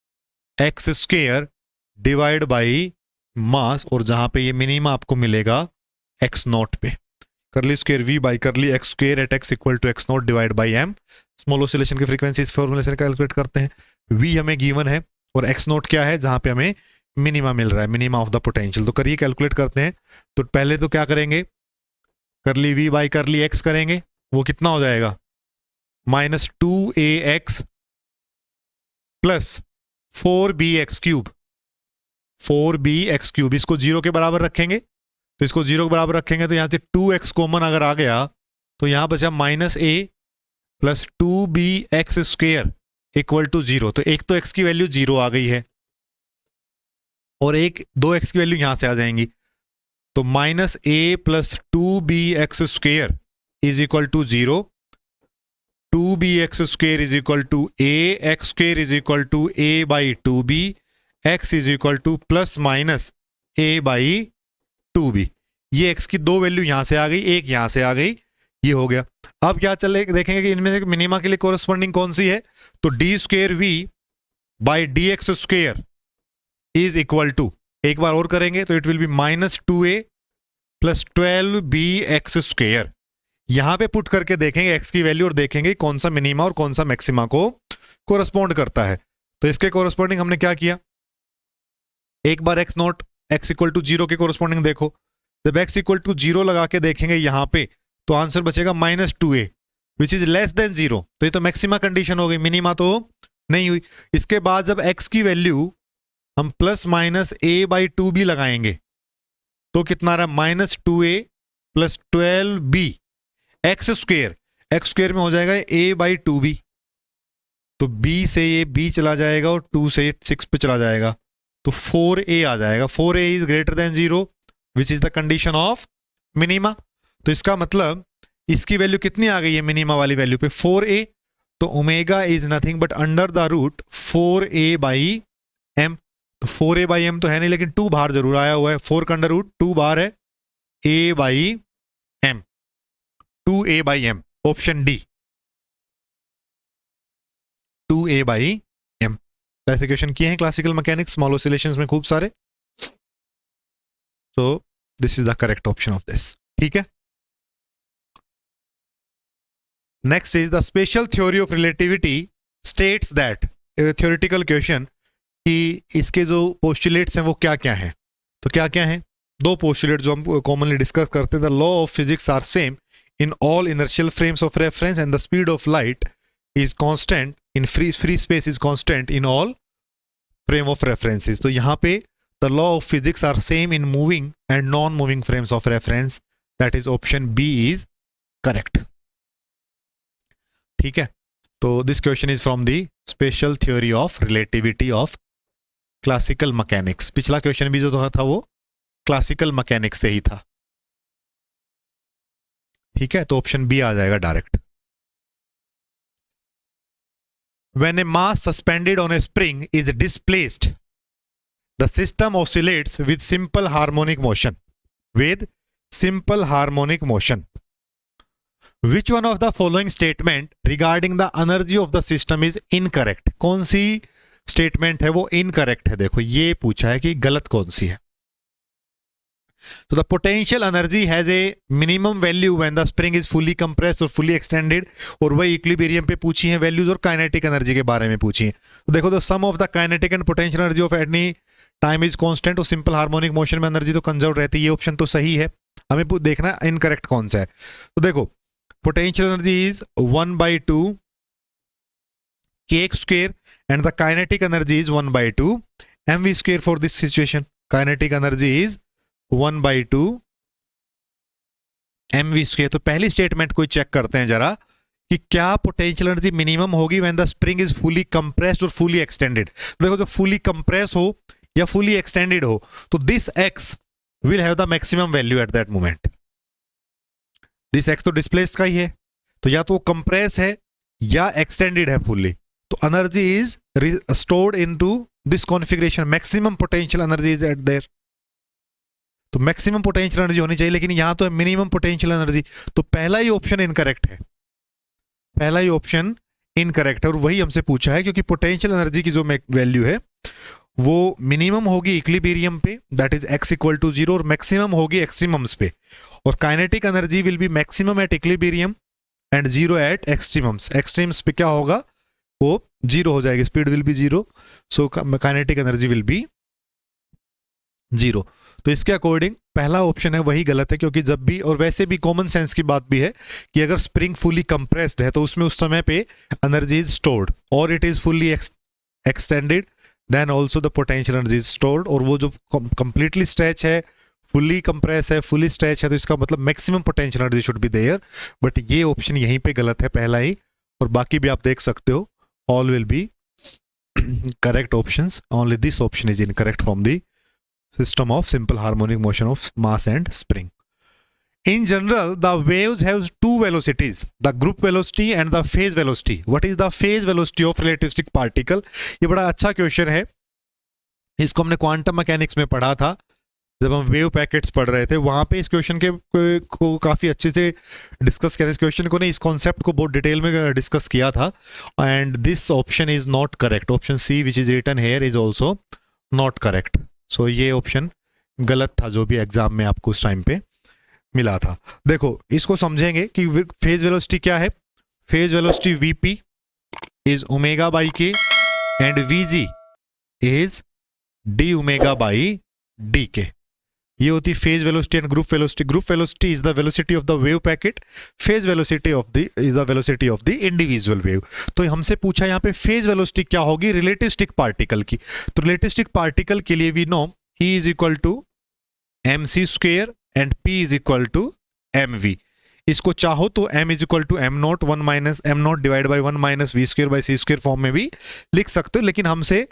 x square divide by mass, और जहां पे ये मिनिमा आपको मिलेगा x0 पे, curly square v by curly x square at x equal to x0 divide by m। Small oscillation की फ्रीक्वेंसी इस फॉर्मूले से कैलकुलेट करते हैं। v हमें गिवन है और x0 क्या है, जहां पे हमें मिनिमा मिल रहा है, मिनिमा ऑफ द पोटेंशियल। तो करिए कैलकुलेट करते हैं। तो पहले तो क्या करेंगे, curly v by curly x करेंगे, वो कितना हो जाएगा -2ax प्लस 4bx³, 4bx³, इसको 0 के बराबर रखेंगे, तो इसको 0 के बराबर रखेंगे तो यहां से 2x कॉमन अगर आ गया तो यहां बचा -a plus 2bx² equal to 0। तो एक तो x की वैल्यू 0 आ गई है और एक 2x की वैल्यू यहां से आ जाएंगी, तो -a plus 2bx² is equal to 0, 2bx² is equal to a, x² is equal to a by 2b, x is equal to plus minus a by 2b। ये x की दो वैल्यू यहां से आ गई, एक यहां से आ गई, ये हो गया। अब क्या चले देखेंगे कि इनमें से मिनिमा के लिए कोरस्पॉन्डिंग कौन सी है, तो d²v by dx² is equal to, एक बार और करेंगे तो it will B -2a plus 12bx²। यहां पे पुट करके देखेंगे x की वैल्यू और देखेंगे कौन सा मिनिमा और कौन सा मैक्सिमा को कोरस्पॉन्ड करता है। तो इसके कोरस्पॉन्डिंग हमने क्या किया, एक बार x0 x इक्वल टू 0 के कोरस्पॉन्डिंग देखो, जब x इक्वल टू 0 लगा के देखेंगे यहां पे तो आंसर बचेगा -2a which is less than 0। तो ये तो मैक्सिमा कंडीशन हो गई, मिनिमा तो नहीं हुई। इसके बाद जब x की वैल्यू हम plus minus a by 2b लगाएंगे तो कितना रहा, -2a प्लस 12b x² में हो जाएगा a बाई 2b, तो b से ये b चला जाएगा और 2 से 6 पे चला जाएगा, तो 4a आ जाएगा। 4a is greater than 0 which is the condition of minima. तो इसका मतलब इसकी वैल्यू कितनी आ गई है मिनिमा वाली वैल्यू पे, 4a, तो omega is nothing but under the root 4a by m, तो 4a/m तो है नहीं, लेकिन 2 बाहर जरूर आया हुआ है। 4 का अंडर रूट 2 बाहर है a/m, 2a/m, option D 2a/m। ऐसे क्वेश्चन किए हैं क्लासिकल मैकेनिक्स स्मॉल ऑसिलेशंस में खूब सारे, so this is the correct option of this. ठीक है, next is the special theory of relativity states that, theoretical question कि इसके जो पोस्टुलेट्स हैं वो क्या क्या हैं। तो क्या क्या हैं, दो पोस्टुलेट जो हम कॉमनली डिस्कस करते हैं, the law of physics are same in all inertial frames of reference and the speed of light is constant in free space is constant in all frame of references. तो यहाँ पे the law of physics are same in moving and non moving frames of reference, that is option B is correct. ठीक है, तो this question is from the special theory of relativity of classical mechanics. पिछला क्वेश्चन भी जो था वो क्लासिकल मैकेनिक्स से ही था। ठीक है, तो ऑप्शन बी आ जाएगा direct. When a mass suspended on a spring is displaced, the system oscillates with simple harmonic motion. With simple harmonic motion. Which one of the following statement regarding the energy of the system is incorrect? कौन सी स्टेटमेंट है वो इनकरेक्ट है? देखो ये पूछा है कि गलत कौन सी है। So the potential energy has a minimum value when the spring is fully compressed or fully extended, और वही इक्विलिब्रियम पे पूछी है वैल्यूज, और काइनेटिक एनर्जी के बारे में पूछी है। तो देखो the sum of the kinetic and potential energy of any time is constant, और सिंपल हार्मोनिक मोशन में एनर्जी तो कंजर्व रहती है। ये ऑप्शन तो सही है, हमें देखना इनकरेक्ट कौन सा है। तो देखो potential energy is 1/2 kx² and the kinetic energy is 1/2 mv² for this situation. Kinetic energy is 1/2 mv²। तो पहली स्टेटमेंट को चेक करते हैं जरा कि क्या पोटेंशियल एनर्जी मिनिमम होगी when the spring is fully compressed और फुली एक्सटेंडेड। देखो जब फुली कंप्रेस हो या फुली एक्सटेंडेड हो तो this x will have the maximum value at that moment. This x तो डिस्प्लेस्ड का ही है, तो या तो कंप्रेस है या एक्सटेंडेड है फुल्ली, तो energy is stored into this configuration, maximum potential energy is eight there. तो मैक्सिमम पोटेंशियल एनर्जी होनी चाहिए, लेकिन यहां तो है मिनिमम पोटेंशियल एनर्जी, तो पहला ही ऑप्शन इनकरेक्ट है। पहला ही ऑप्शन इनकरेक्ट है, और वही हमसे पूछा है क्योंकि पोटेंशियल एनर्जी की जो वैल्यू है वो मिनिमम होगी इक्विलिब्रियम पे, that is x equal to 0, और मैक्सिमम होगी एक्सट्रीमम्स पे, और kinetic energy will be maximum at equilibrium and 0 at extremums. Extremes पे क्या होगा, वो 0 हो जाएगी, speed will be 0, so kinetic energy will be 0। तो इसके अकॉर्डिंग पहला ऑप्शन है वही गलत है, क्योंकि जब भी, और वैसे भी कॉमन सेंस की बात भी है कि अगर स्प्रिंग फुली कंप्रेस्ड है तो उसमें उस समय पे एनर्जी इज स्टोर्ड, और it is fully extended then also the potential energy is stored. और वो जो कंप्लीटली स्ट्रेच है, फुली कंप्रेस है, फुली स्ट्रेच है, तो इसका मतलब maximum potential energy should be there, but ये ऑप्शन यहीं पे गलत है पहला ही, और बाकी भी आप देख सकते हो all will be correct options, only this option is incorrect from the system of simple harmonic motion of mass and spring. In general, the waves have two velocities, the group velocity and the phase velocity. What is the phase velocity of relativistic particle? ये बड़ा अच्छा क्वेश्चन है, इसको हमने क्वांटम मैकेनिक्स में पढ़ा था जब हम वेव पैकेट्स पढ़ रहे थे, वहां पे इस क्वेश्चन के को काफी अच्छे से डिस्कस किया था। इस क्वेश्चन को नहीं, इस कॉन्सेप्ट को बहुत डिटेल में डिस्कस किया था, and this option is not correct. Option C which is written here is also not correct. So ये ऑप्शन गलत था जो भी एग्जाम में आपको उस टाइम पे मिला था। देखो इसको समझेंगे कि फेज वेलोसिटी क्या है। Phase velocity VP is omega by k and VG is d omega by d k. ये होती phase velocity and group velocity. Group velocity is the velocity of the wave packet, phase velocity of the is the velocity of the individual wave. तो हमसे पूछा यहाँ पे फेज वेलोसिटी क्या होगी रिलेटिविस्टिक पार्टिकल की। तो रिलेटिविस्टिक पार्टिकल के लिए we know E is equal to mc² and P is equal to mv। इसको चाहो तो m is equal to m0 1 minus m0 divide by 1 minus v² by c² form में भी लिख सकते हो, लेकिन हमसे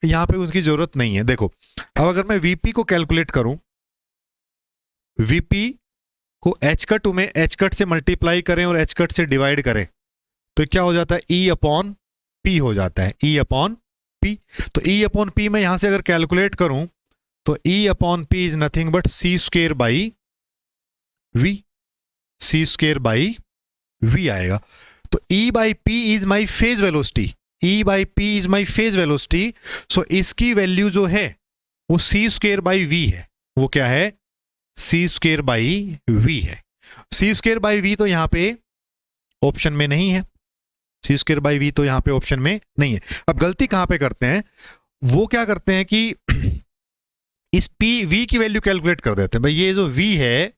यहाँ पे उसकी जरूरत नहीं है। देखो अब अगर मैं vp को कैलकुलेट करूं, vp को h कट में h कट से मल्टीप्लाई करें और h कट से डिवाइड करें तो क्या हो जाता है, E अपॉन P हो जाता है, E अपॉन P। तो E अपॉन P में यहां से अगर कैलकुलेट करूं तो E upon P is nothing but C square by V, C square by V आएगा। तो E by P is my phase velocity, E by P is my phase velocity. So इसकी वैल्यू जो है वो C स्क्वेयर बाई V है। वो क्या है? C स्क्वेयर बाई V है। C स्क्वेयर बाई V तो यहां पे ऑप्शन में नहीं है, C स्क्वेयर बाई V तो यहां पे ऑप्शन में नहीं है। अब गलती कहां पे करते हैं, वो क्या करते हैं कि इस V की वैल्यू कैलकुलेट कर देते हैं। भाई ये जो V है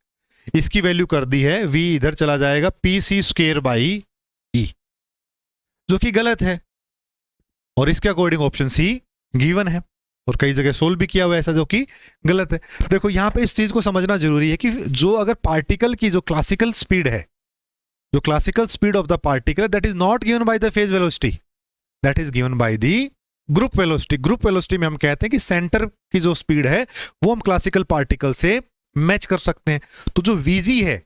इसकी वैल्यू कर दी है, V इधर चला जाएगा PC स्क्वेयर बाई E, जो कि गलत है और इसके अकॉर्डिंग ऑप्शन C गिवन है और कई जगह सोल्व भी किया हुआ है ऐसा, जो कि गलत है। देखो यहां पे इस चीज को समझना जरूरी है कि जो अगर पार्टिकल की जो क्लासिकल स्पीड है, जो classical speed of the particle, that is not given by the phase velocity, that is given by the group velocity. Group velocity में हम कहते हैं कि सेंटर की जो स्पीड है वो हम क्लासिकल पार्टिकल से मैच कर सकते हैं। तो जो Vg है,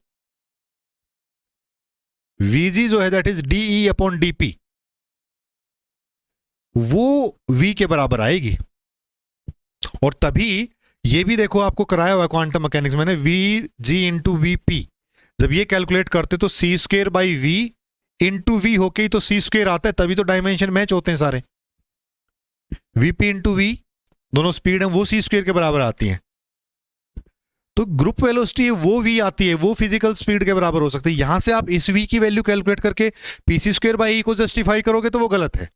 Vg जो है that is DE upon DP, वो V के बराबर आएगी। और तभी ये भी देखो आपको कराया हुआ क्वांटम मैकेनिक्स में ने, Vg इंटू VP, जब ये कैलकुलेट करते तो C square by V into V होके ही तो C स्क्वेयर आता है, तभी तो डायमेंशन मैच होते हैं सारे। VP इंटू V दोनों स्पीड है वो C स्क्वेयर के बराबर आती हैं। तो ग्रुप वेलोसिटी वो V आती है, वो फिजिकल स्पीड के बराबर हो सकती है। यहां से आप इस V की वैल्यू कैलकुलेट करके PC स्क्वेयर बाई E को जस्टिफाई करोगे तो वो गलत है।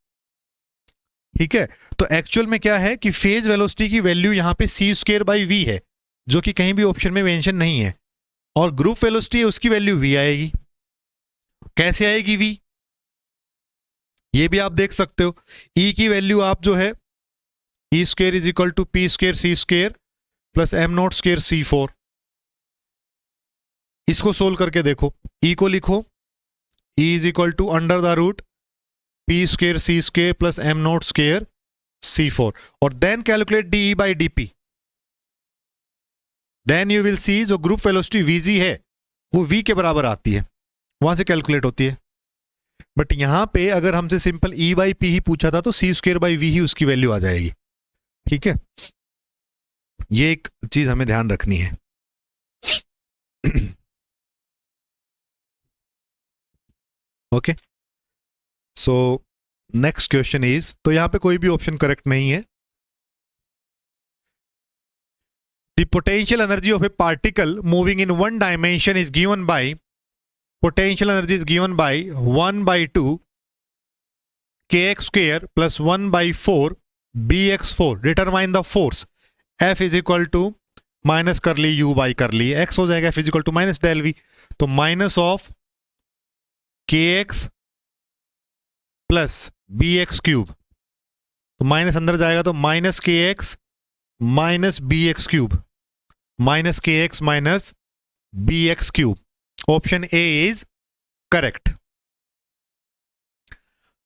ठीक है, तो एक्चुअल में क्या है कि फेज वेलोसिटी की वैल्यू यहां पे C स्क्वेयर बाई V है, जो कि कहीं भी ऑप्शन में मेंशन नहीं है, और ग्रुप वेलोसिटी है उसकी वैल्यू V आएगी। कैसे आएगी V? ये भी आप देख सकते हो। E की वैल्यू आप जो है E square is equal to P square C square plus M not square C4। इसको सोल्व करके देखो, E को लिखो E is equal to under the root P square C square plus M not square C4 और then calculate DE by DP। Then you will see जो ग्रुप वेलोसिटी Vg है वो V के बराबर आती है, वहां से कैलकुलेट होती है। बट यहां पे अगर हमसे सिंपल E बाई P ही पूछा था तो C स्क्वेयर बाई V ही उसकी वैल्यू आ जाएगी। ठीक है, ये एक चीज हमें ध्यान रखनी है। Okay, so next question is, तो यहां पे कोई भी ऑप्शन करेक्ट नहीं है। The potential energy of A particle moving in one dimension is given by, potential energy is given by 1 by 2 kx square plus 1 by 4 bx4. Determine the force. F is equal to minus कर ली u by कर ली x हो जाएगा, F is equal to minus del v। तो minus of kx plus bx cube, तो माइनस अंदर जाएगा तो minus kx minus bx cube, minus kx minus bx cube. Option A is correct.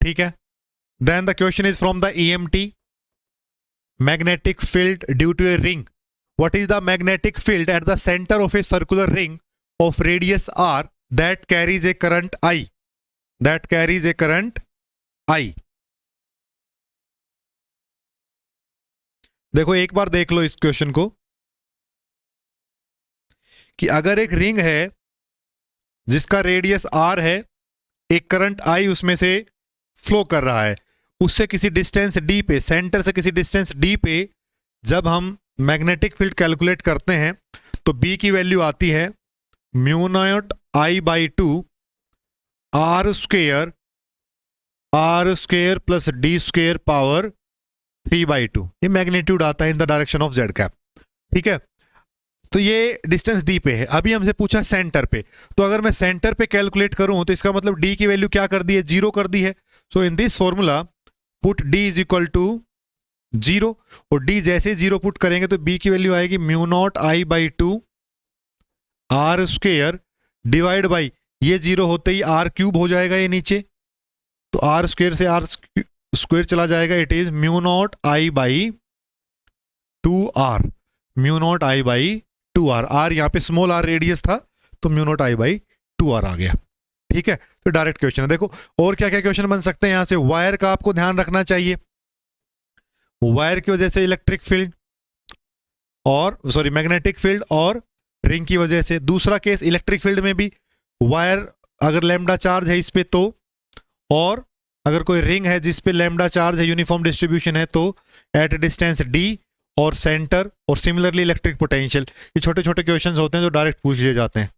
ठीक है, then the question is from the EMT, magnetic field due to a ring. What is the magnetic field at the centre of a circular ring of radius r that carries a current I, that carries a current I। देखो एक बार देख लो इस क्वेश्चन को कि अगर एक रिंग है जिसका रेडियस r है, एक करंट I उसमें से फ्लो कर रहा है, उससे किसी डिस्टेंस d पे, सेंटर से किसी डिस्टेंस d पे जब हम मैग्नेटिक फील्ड कैलकुलेट करते हैं तो B की वैल्यू आती है mu naught I by 2 r square plus d square power 3 by 2। ये मैग्नीट्यूड आता है इन the direction of z cap. ठीक है, तो ये डिस्टेंस d पे है। अभी हमसे पूछा सेंटर पे, तो अगर मैं सेंटर पे कैलकुलेट करूं तो इसका मतलब d की वैल्यू क्या कर दी है, 0 कर दी है। So in this formula put d is equal to 0, और d जैसे 0 पुट करेंगे तो b की वैल्यू आएगी mu naught I by 2 r square divide by, ये 0 होते ही r क्यूब हो जाएगा ये नीचे, तो r स्क्वेयर से r स्क्वेयर चला जाएगा, it is mu naught I by 2r, mu naught I by 2r। r यहाँ पे स्मॉल r रेडियस था तो mu not I by 2r आ गया। ठीक है, तो डायरेक्ट क्वेश्चन है। देखो और क्या क्या क्वेश्चन बन सकते हैं यहां से। वायर का आपको ध्यान रखना चाहिए, वायर की वजह से इलेक्ट्रिक फील्ड और सॉरी मैग्नेटिक फील्ड और रिंग की वजह से। दूसरा केस इलेक्ट्रिक फील्ड में भी वायर अगर लैम्डा चार्ज है इस पे तो, और अगर कोई रिंग है जिस पे लैम्डा चार्ज है, यूनिफॉर्म डिस्ट्रीब्यूशन है, तो एट डिस्टेंस डी और सेंटर, और सिमिलरली इलेक्ट्रिक पोटेंशियल। ये छोटे छोटे क्वेश्चंस होते हैं जो डायरेक्ट पूछ लिए जाते हैं,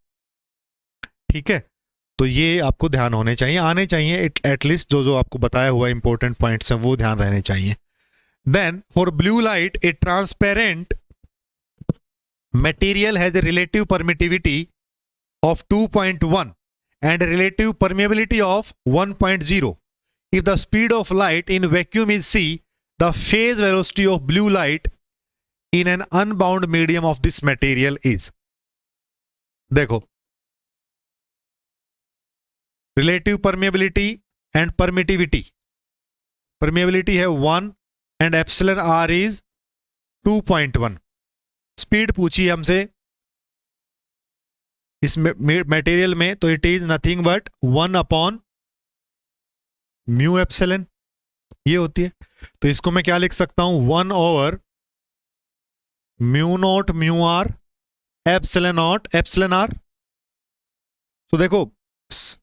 ठीक है। तो ये आपको ध्यान होने चाहिए, आने चाहिए एटलीस्ट, जो जो आपको बताया हुआ इंपॉर्टेंट पॉइंट्स हैं वो ध्यान रहने चाहिए। Then for blue light a transparent material has a relative permittivity of 2.1 and a relative permeability of 1.0. If the speed of light in vacuum is c, the phase velocity of blue light in an unbound medium of this material is. देखो, relative permeability and permittivity. Permeability है 1 and epsilon r is 2.1. Speed पूछी हमसे इस मटेरियल में, तो it is nothing but 1 mu epsilon, ये होती है। तो इसको मैं क्या लिख सकता हूं, 1 mu naught mu r epsilon naught epsilon r. तो देखो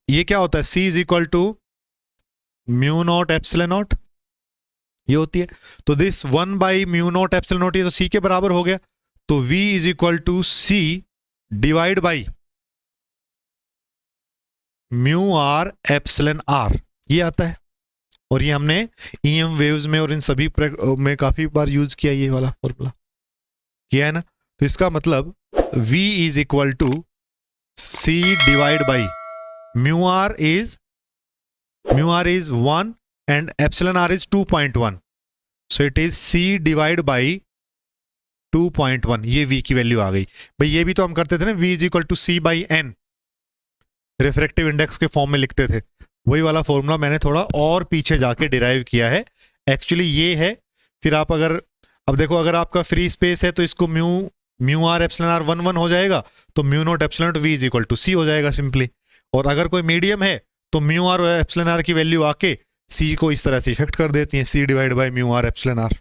ये क्या होता है, C is equal to mu naught epsilon naught, ये होती है। तो दिस 1/म्यू नॉट एप्सिलॉन नॉट, ये तो C के बराबर हो गया। तो V is equal to C divide by mu r epsilon r, ये आता है। और ये हमने EM वेव्स में और इन सभी में काफी बार यूज किया, ये वाला फॉर्मूला किया है ना। तो इसका मतलब V is equal to C divide by mu r is 1 and epsilon r is 2.1, so it is C divide by 2.1। ये V की वैल्यू आ गई भाई। ये भी तो हम करते थे ना, V is equal to C by N, refractive index के फॉर्म में लिखते थे। वही वाला फॉर्मूला मैंने थोड़ा और पीछे जाके डिराइव किया है, एक्चुअली ये है। फिर आप अगर अब देखो, अगर आपका फ्री स्पेस है तो इसको म्यू आर एप्सिलॉन आर 1 हो जाएगा, तो mu naught epsilon naught V is equal to C हो जाएगा सिंपली। और अगर कोई मीडियम है तो म्यू आर एप्सिलॉन आर की वैल्यू आके C को इस तरह से इफेक्ट कर देती है, C divide by mu r epsilon r,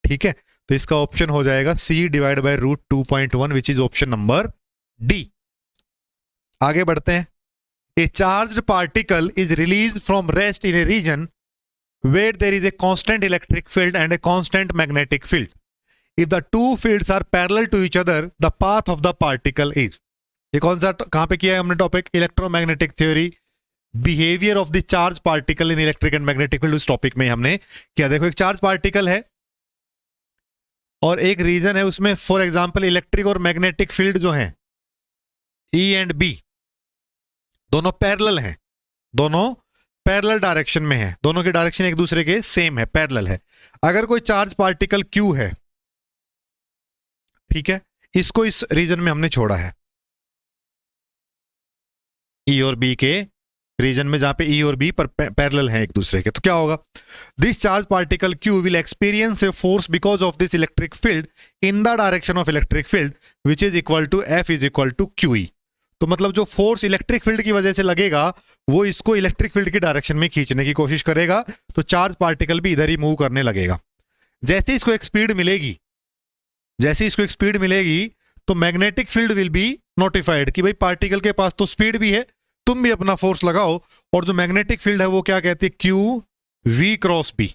ठीक है। तो इसका ऑप्शन हो जाएगा C divide by root 2.1 which is option number D. आगे बढ़ते हैं। A charged particle is release from rest in a region where there is a constant electric field and a constant magnetic field. If the two fields are parallel to each other, the path of the particle is. ये कौन सा कहां पे किया है हमने topic, electromagnetic theory, behaviour of the charge particle in electric and magnetic field. उस टॉपिक में हमने क्या, देखो एक चार्ज पार्टिकल है और एक रीजन है उसमें, फॉर एग्जांपल इलेक्ट्रिक और मैग्नेटिक फील्ड जो हैं E एंड B दोनों पैरेलल हैं, दोनों पैरेलल डायरेक्शन में है, दोनों की डायरेक्शन एक दूसरे के सेम है, पैरेलल है। अगर कोई चार्ज पार्टिकल Q है, ठीक है, इसको इस रीजन में हमने छोड़ा है, E और B के रीजन में, जहां पे E और B पर पैरेलल हैं एक दूसरे के, तो क्या होगा, this charge particle Q will experience a force because of this electric field in the direction of electric field which is equal to F is equal to QE। तो मतलब जो फोर्स इलेक्ट्रिक फील्ड की वजह से लगेगा वो इसको इलेक्ट्रिक फील्ड की डायरेक्शन में खींचने की कोशिश करेगा, तो चार्ज पार्टिकल भी इधर ही मूव करने लगेगा। जैसे इसको एक स्पीड मिलेगी, जैसे इसको एक स्पीड मिलेगी तो magnetic field will be notified कि भाई पार्टिकल के पास तो स्पीड भी है, तुम भी अपना फोर्स लगाओ। और जो मैग्नेटिक फील्ड है वो क्या कहती है, Q V क्रॉस B,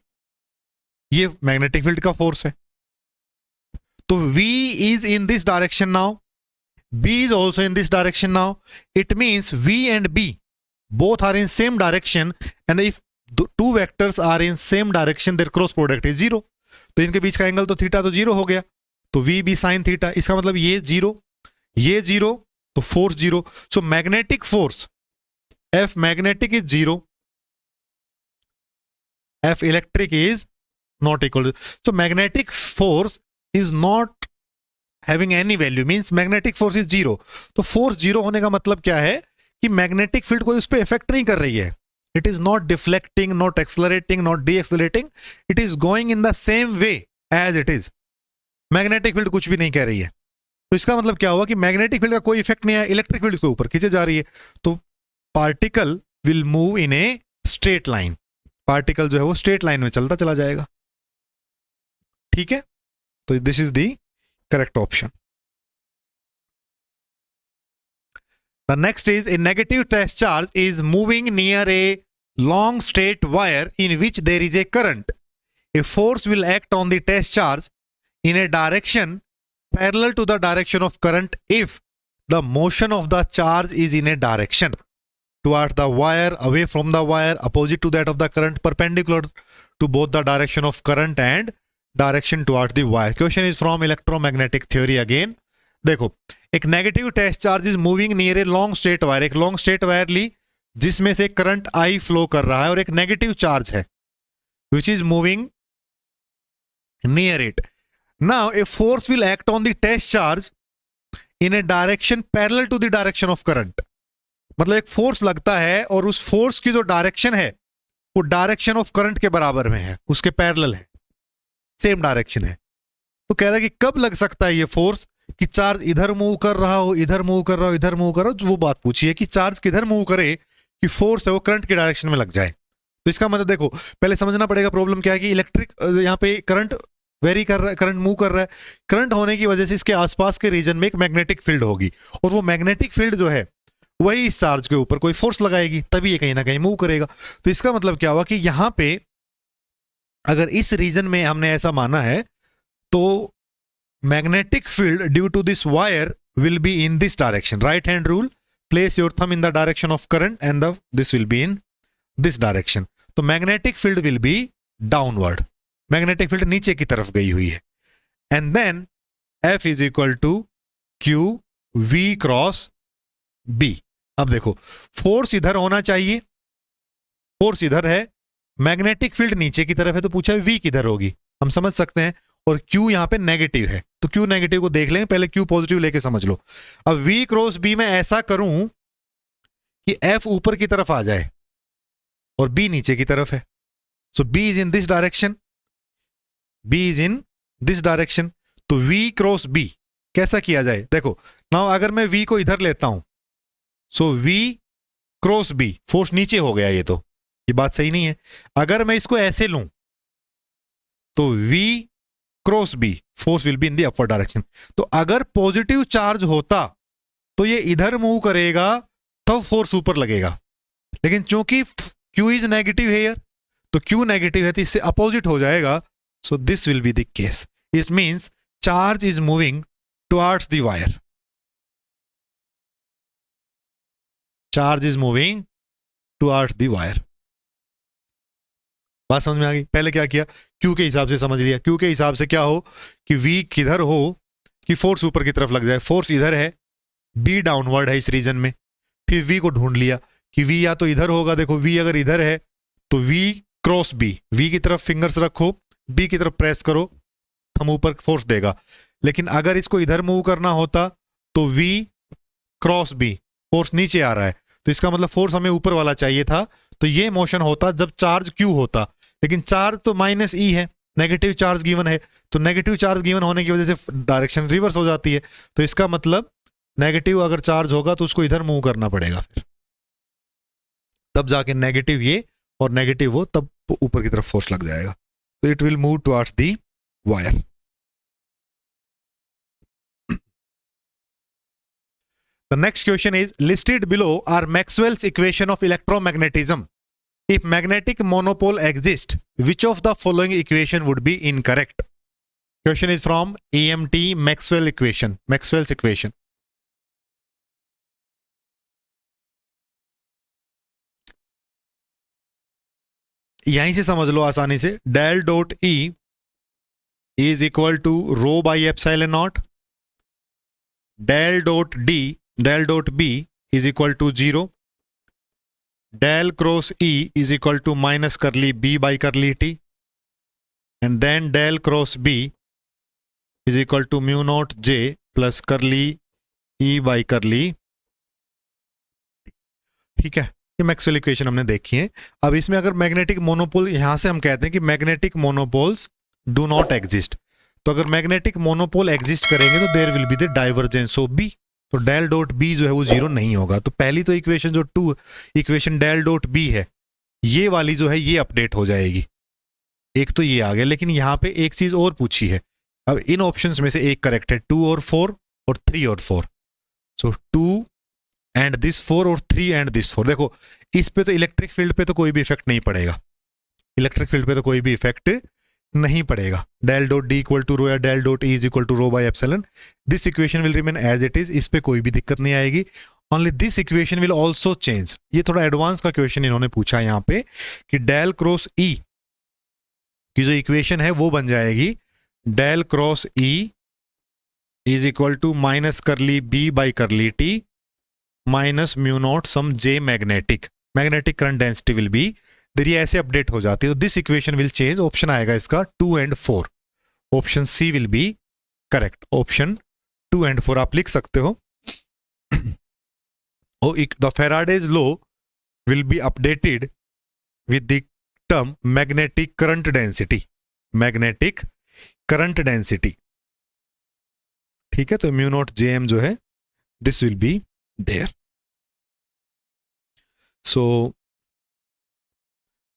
ये मैग्नेटिक फील्ड का फोर्स है। तो V is in this direction now, B is also in this direction now. It means V and B both are in same direction, and if two vectors are in same direction, their cross product is 0. तो इनके बीच का एंगल तो थीटा तो 0 हो गया, तो V B sin थीटा, इसका मतलब ये 0, ये 0, तो force 0। So magnetic force F magnetic is 0, F electric is not equal. So magnetic force is not having any value, means magnetic force is 0। तो फोर्स 0 होने का मतलब क्या है कि मैग्नेटिक फील्ड कोई उस पर इफेक्ट नहीं कर रही है, it is not deflecting, not accelerating, not decelerating, it is going in the same way as it is. Magnetic field कुछ भी नहीं कह रही है, तो इसका मतलब क्या हुआ कि मैग्नेटिक फील्ड का कोई इफेक्ट नहीं है, इलेक्ट्रिक फील्ड इसको ऊपर खींचे जा रही है, तो particle will move in a straight line, particle जो है वो स्ट्रेट लाइन में चलता चला जाएगा। ठीक है, तो this is the correct option. The next is a negative test charge is moving near a long straight wire in which there is a current. A force will act on the test charge in a direction parallel to the direction of current if the motion of the charge is in a direction towards the wire, away from the wire, opposite to that of the current, perpendicular to both the direction of current and direction towards the wire. Question is from electromagnetic theory again. देखो, एक negative test charge is moving near a long straight wire. एक लॉन्ग स्ट्रेट वायर ली जिसमें से करंट आई फ्लो कर रहा है और एक नेगेटिव चार्ज है which is moving near it. Now a force will act on the test charge in a direction parallel to the direction of current. मतलब एक फोर्स लगता है और उस फोर्स की जो डायरेक्शन है वो डायरेक्शन ऑफ करंट के बराबर में है, उसके पैरेलल है, सेम डायरेक्शन है. तो कह रहा है कि कब लग सकता है ये फोर्स कि चार्ज इधर मूव कर रहा हो, इधर मूव कर रहा हो, इधर मूव कर रहा हो. जो वो बात पूछी है कि चार्ज किधर मूव करे कि फोर्स है वो करंट की डायरेक्शन में लग जाए. तो इसका मतलब देखो, पहले समझना पड़ेगा प्रॉब्लम क्या है कि इलेक्ट्रिक यहाँ पे करंट वेरी कर रहा है, करंट मूव कर रहा है. करंट होने की वजह से इसके आसपास के रीजन में एक मैग्नेटिक फील्ड होगी और वो मैग्नेटिक फील्ड जो है वही इस चार्ज के ऊपर कोई फोर्स लगाएगी तभी ये कहीं ना कहीं मूव करेगा. तो इसका मतलब क्या हुआ कि यहां पे अगर इस रीजन में हमने ऐसा माना है तो magnetic field due to this wire will be in this direction. Right hand rule, place your thumb in the direction of current and this will be in this direction. तो magnetic field will be downward. Magnetic field नीचे की तरफ गई हुई है. And then F is equal to Q V cross B. अब देखो, फोर्स इधर होना चाहिए, फोर्स इधर है, मैग्नेटिक फील्ड नीचे की तरफ है, तो पूछा V किधर होगी. हम समझ सकते हैं, और Q यहां पे नेगेटिव है तो Q नेगेटिव को देख लेंगे, पहले Q पॉजिटिव लेके समझ लो. अब V क्रॉस B में ऐसा करूं कि F ऊपर की तरफ आ जाए और B नीचे की तरफ है. सो B is in this direction, B is in this direction. तो V क्रॉस B कैसा किया जाए, देखो नाउ अगर मैं V को इधर लेता हूं सो V क्रॉस B, फोर्स नीचे हो गया, ये बात सही नहीं है. अगर मैं इसको ऐसे लूं तो V cross B, force will be in the upward direction. तो अगर पॉजिटिव चार्ज होता तो ये इधर मूव करेगा तब फोर्स ऊपर लगेगा, लेकिन चूंकि Q इज नेगेटिव है यार, तो Q नेगेटिव है तो इससे अपोजिट हो जाएगा. So this will be the case. It means charge is moving towards the wire. Charge is moving towards the wire. बात समझ में आ गई. पहले क्या किया, क्यू के हिसाब से समझ लिया. क्यू के हिसाब से क्या हो कि वी किधर हो कि फोर्स ऊपर की तरफ लग जाए. फोर्स इधर है, बी डाउनवर्ड है इस रीजन में. फिर वी को ढूंढ लिया कि वी या तो इधर होगा. देखो वी अगर इधर है तो वी क्रॉस बी, वी की तरफ फिंगर्स रखो, बी की तरफ प्रेस करो, थंब ऊपर फोर्स देगा. लेकिन अगर इसको इधर मूव करना होता तो वी क्रॉस बी, फोर्स नीचे आ रहा है, तो इसका मतलब फोर्स हमें ऊपर वाला चाहिए था. तो ये मोशन होता जब चार्ज क्यू होता, लेकिन चार्ज तो माइनस ई है, नेगेटिव चार्ज गिवन है. तो नेगेटिव चार्ज गिवन होने की वजह से डायरेक्शन रिवर्स हो जाती है. तो इसका मतलब नेगेटिव अगर चार्ज होगा तो उसको इधर मूव करना पड़ेगा, फिर तब जाके नेगेटिव ये और नेगेटिव वो, तब ऊपर की तरफ फोर्स लग जाएगा. तो it will move towards the wire. The next question is listed below are Maxwell's equation of electromagnetism. If magnetic monopole exists, which of the following equation would be incorrect? Question is from EMT Maxwell equation. Maxwell's equation. यहीं से समझ लो आसानी से. Del dot E is equal to rho by epsilon naught. Del dot D, del dot B is equal to 0. Del cross E is equal to minus curly B by curly T. And then del cross B is equal to mu naught J plus curly E by curly. ठीक है, ये मैक्सवेल इक्वेशन हमने देखी है. अब इसमें अगर मैग्नेटिक मोनोपोल, यहां से हम कहते हैं कि magnetic monopoles do not exist. तो अगर मैग्नेटिक मोनोपोल एग्जिस्ट करेंगे तो there will be the divergence of B. तो डेल डॉट बी जो है वो जीरो नहीं होगा. तो पहली तो इक्वेशन जो इक्वेशन डेल डॉट बी है, ये वाली जो है ये अपडेट हो जाएगी. एक तो ये आ गया, लेकिन यहाँ पे एक चीज और पूछी है। अब इन ऑप्शंस में से एक करेक्ट है, 2 और 4 और 3 और 4। सो 2 एंड दिस 4 और 3 एंड दिस 4। देखो इस पे तो इलेक्ट्रिक फील्ड पे तो कोई भी इफेक्ट नहीं पड़ेगा, इलेक्ट्रिक फील्ड पे तो कोई भी इफेक्ट नहीं पड़ेगा। Del dot D equal to rho या del dot E is equal to rho by epsilon, this equation will remain as it is, इस पे कोई भी दिक्कत नहीं आएगी। Only this equation will also change. ये थोड़ा एडवांस का क्वेश्चन इन्होंने पूछा यहाँ पे कि डेल क्रॉस ई की जो इक्वेशन है वो बन जाएगी del cross E is equal to minus curly B by curly T minus mu naught some J magnetic, magnetic current density will be, there ये ऐसे अपडेट हो जाती है। तो this equation will change. Option आएगा इसका 2 and 4, option C will be correct. Option 2 and 4 आप लिख सकते हो। The Faraday's law will be updated with the term magnetic current density, magnetic current density। ठीक है, तो म्यू नॉट जे एम जो है दिस विल बी देयर। सो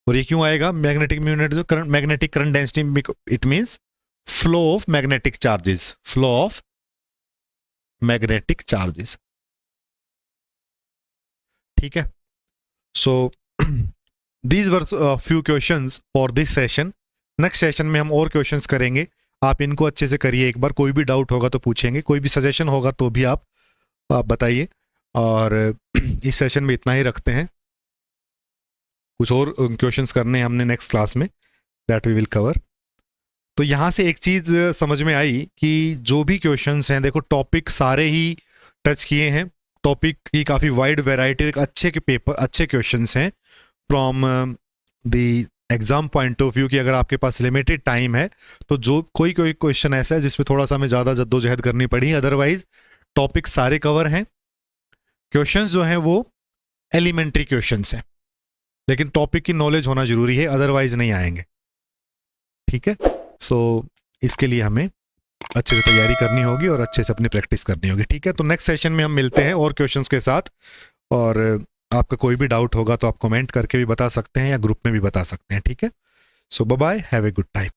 और ये क्यों आएगा मैग्नेटिक म्यूनेट जो current, magnetic current density, it means flow of magnetic charges, flow of magnetic charges. ठीक है, so these were few questions for this session. Next session में हम और क्वेश्चंस करेंगे, आप इनको अच्छे से करिए एक बार। कोई भी डाउट होगा तो पूछेंगे, कोई भी सजेशन होगा तो भी आप बताइए। और इस सेशन में इतना ही रखते हैं, कुछ और क्वेश्चंस करने हैं हमने नेक्स्ट क्लास में, दैट वी विल कवर। तो यहाँ से एक चीज समझ में आई कि जो भी क्वेश्चंस हैं, देखो टॉपिक सारे ही टच किए हैं, टॉपिक की काफ़ी वाइड वैरायटी, अच्छे के पेपर, अच्छे क्वेश्चंस हैं from the exam point of view कि अगर आपके पास लिमिटेड टाइम है तो जो कोई क्वेश्चन ऐसा है जिसमें थोड़ा सा हमें ज़्यादा जद्दोजहद करनी पड़ी, अदरवाइज टॉपिक सारे कवर हैं। क्वेश्चंस जो हैं वो एलिमेंट्री क्वेश्चंस हैं, लेकिन टॉपिक की नॉलेज होना जरूरी है, अदरवाइज नहीं आएंगे। ठीक है, सो इसके लिए हमें अच्छे से तैयारी करनी होगी और अच्छे से अपनी प्रैक्टिस करनी होगी। ठीक है, तो नेक्स्ट सेशन में हम मिलते हैं और क्वेश्चंस के साथ। और आपका कोई भी डाउट होगा तो आप कमेंट करके भी बता सकते हैं या ग्रुप में भी बता सकते हैं। ठीक है, so bye bye, have a good time.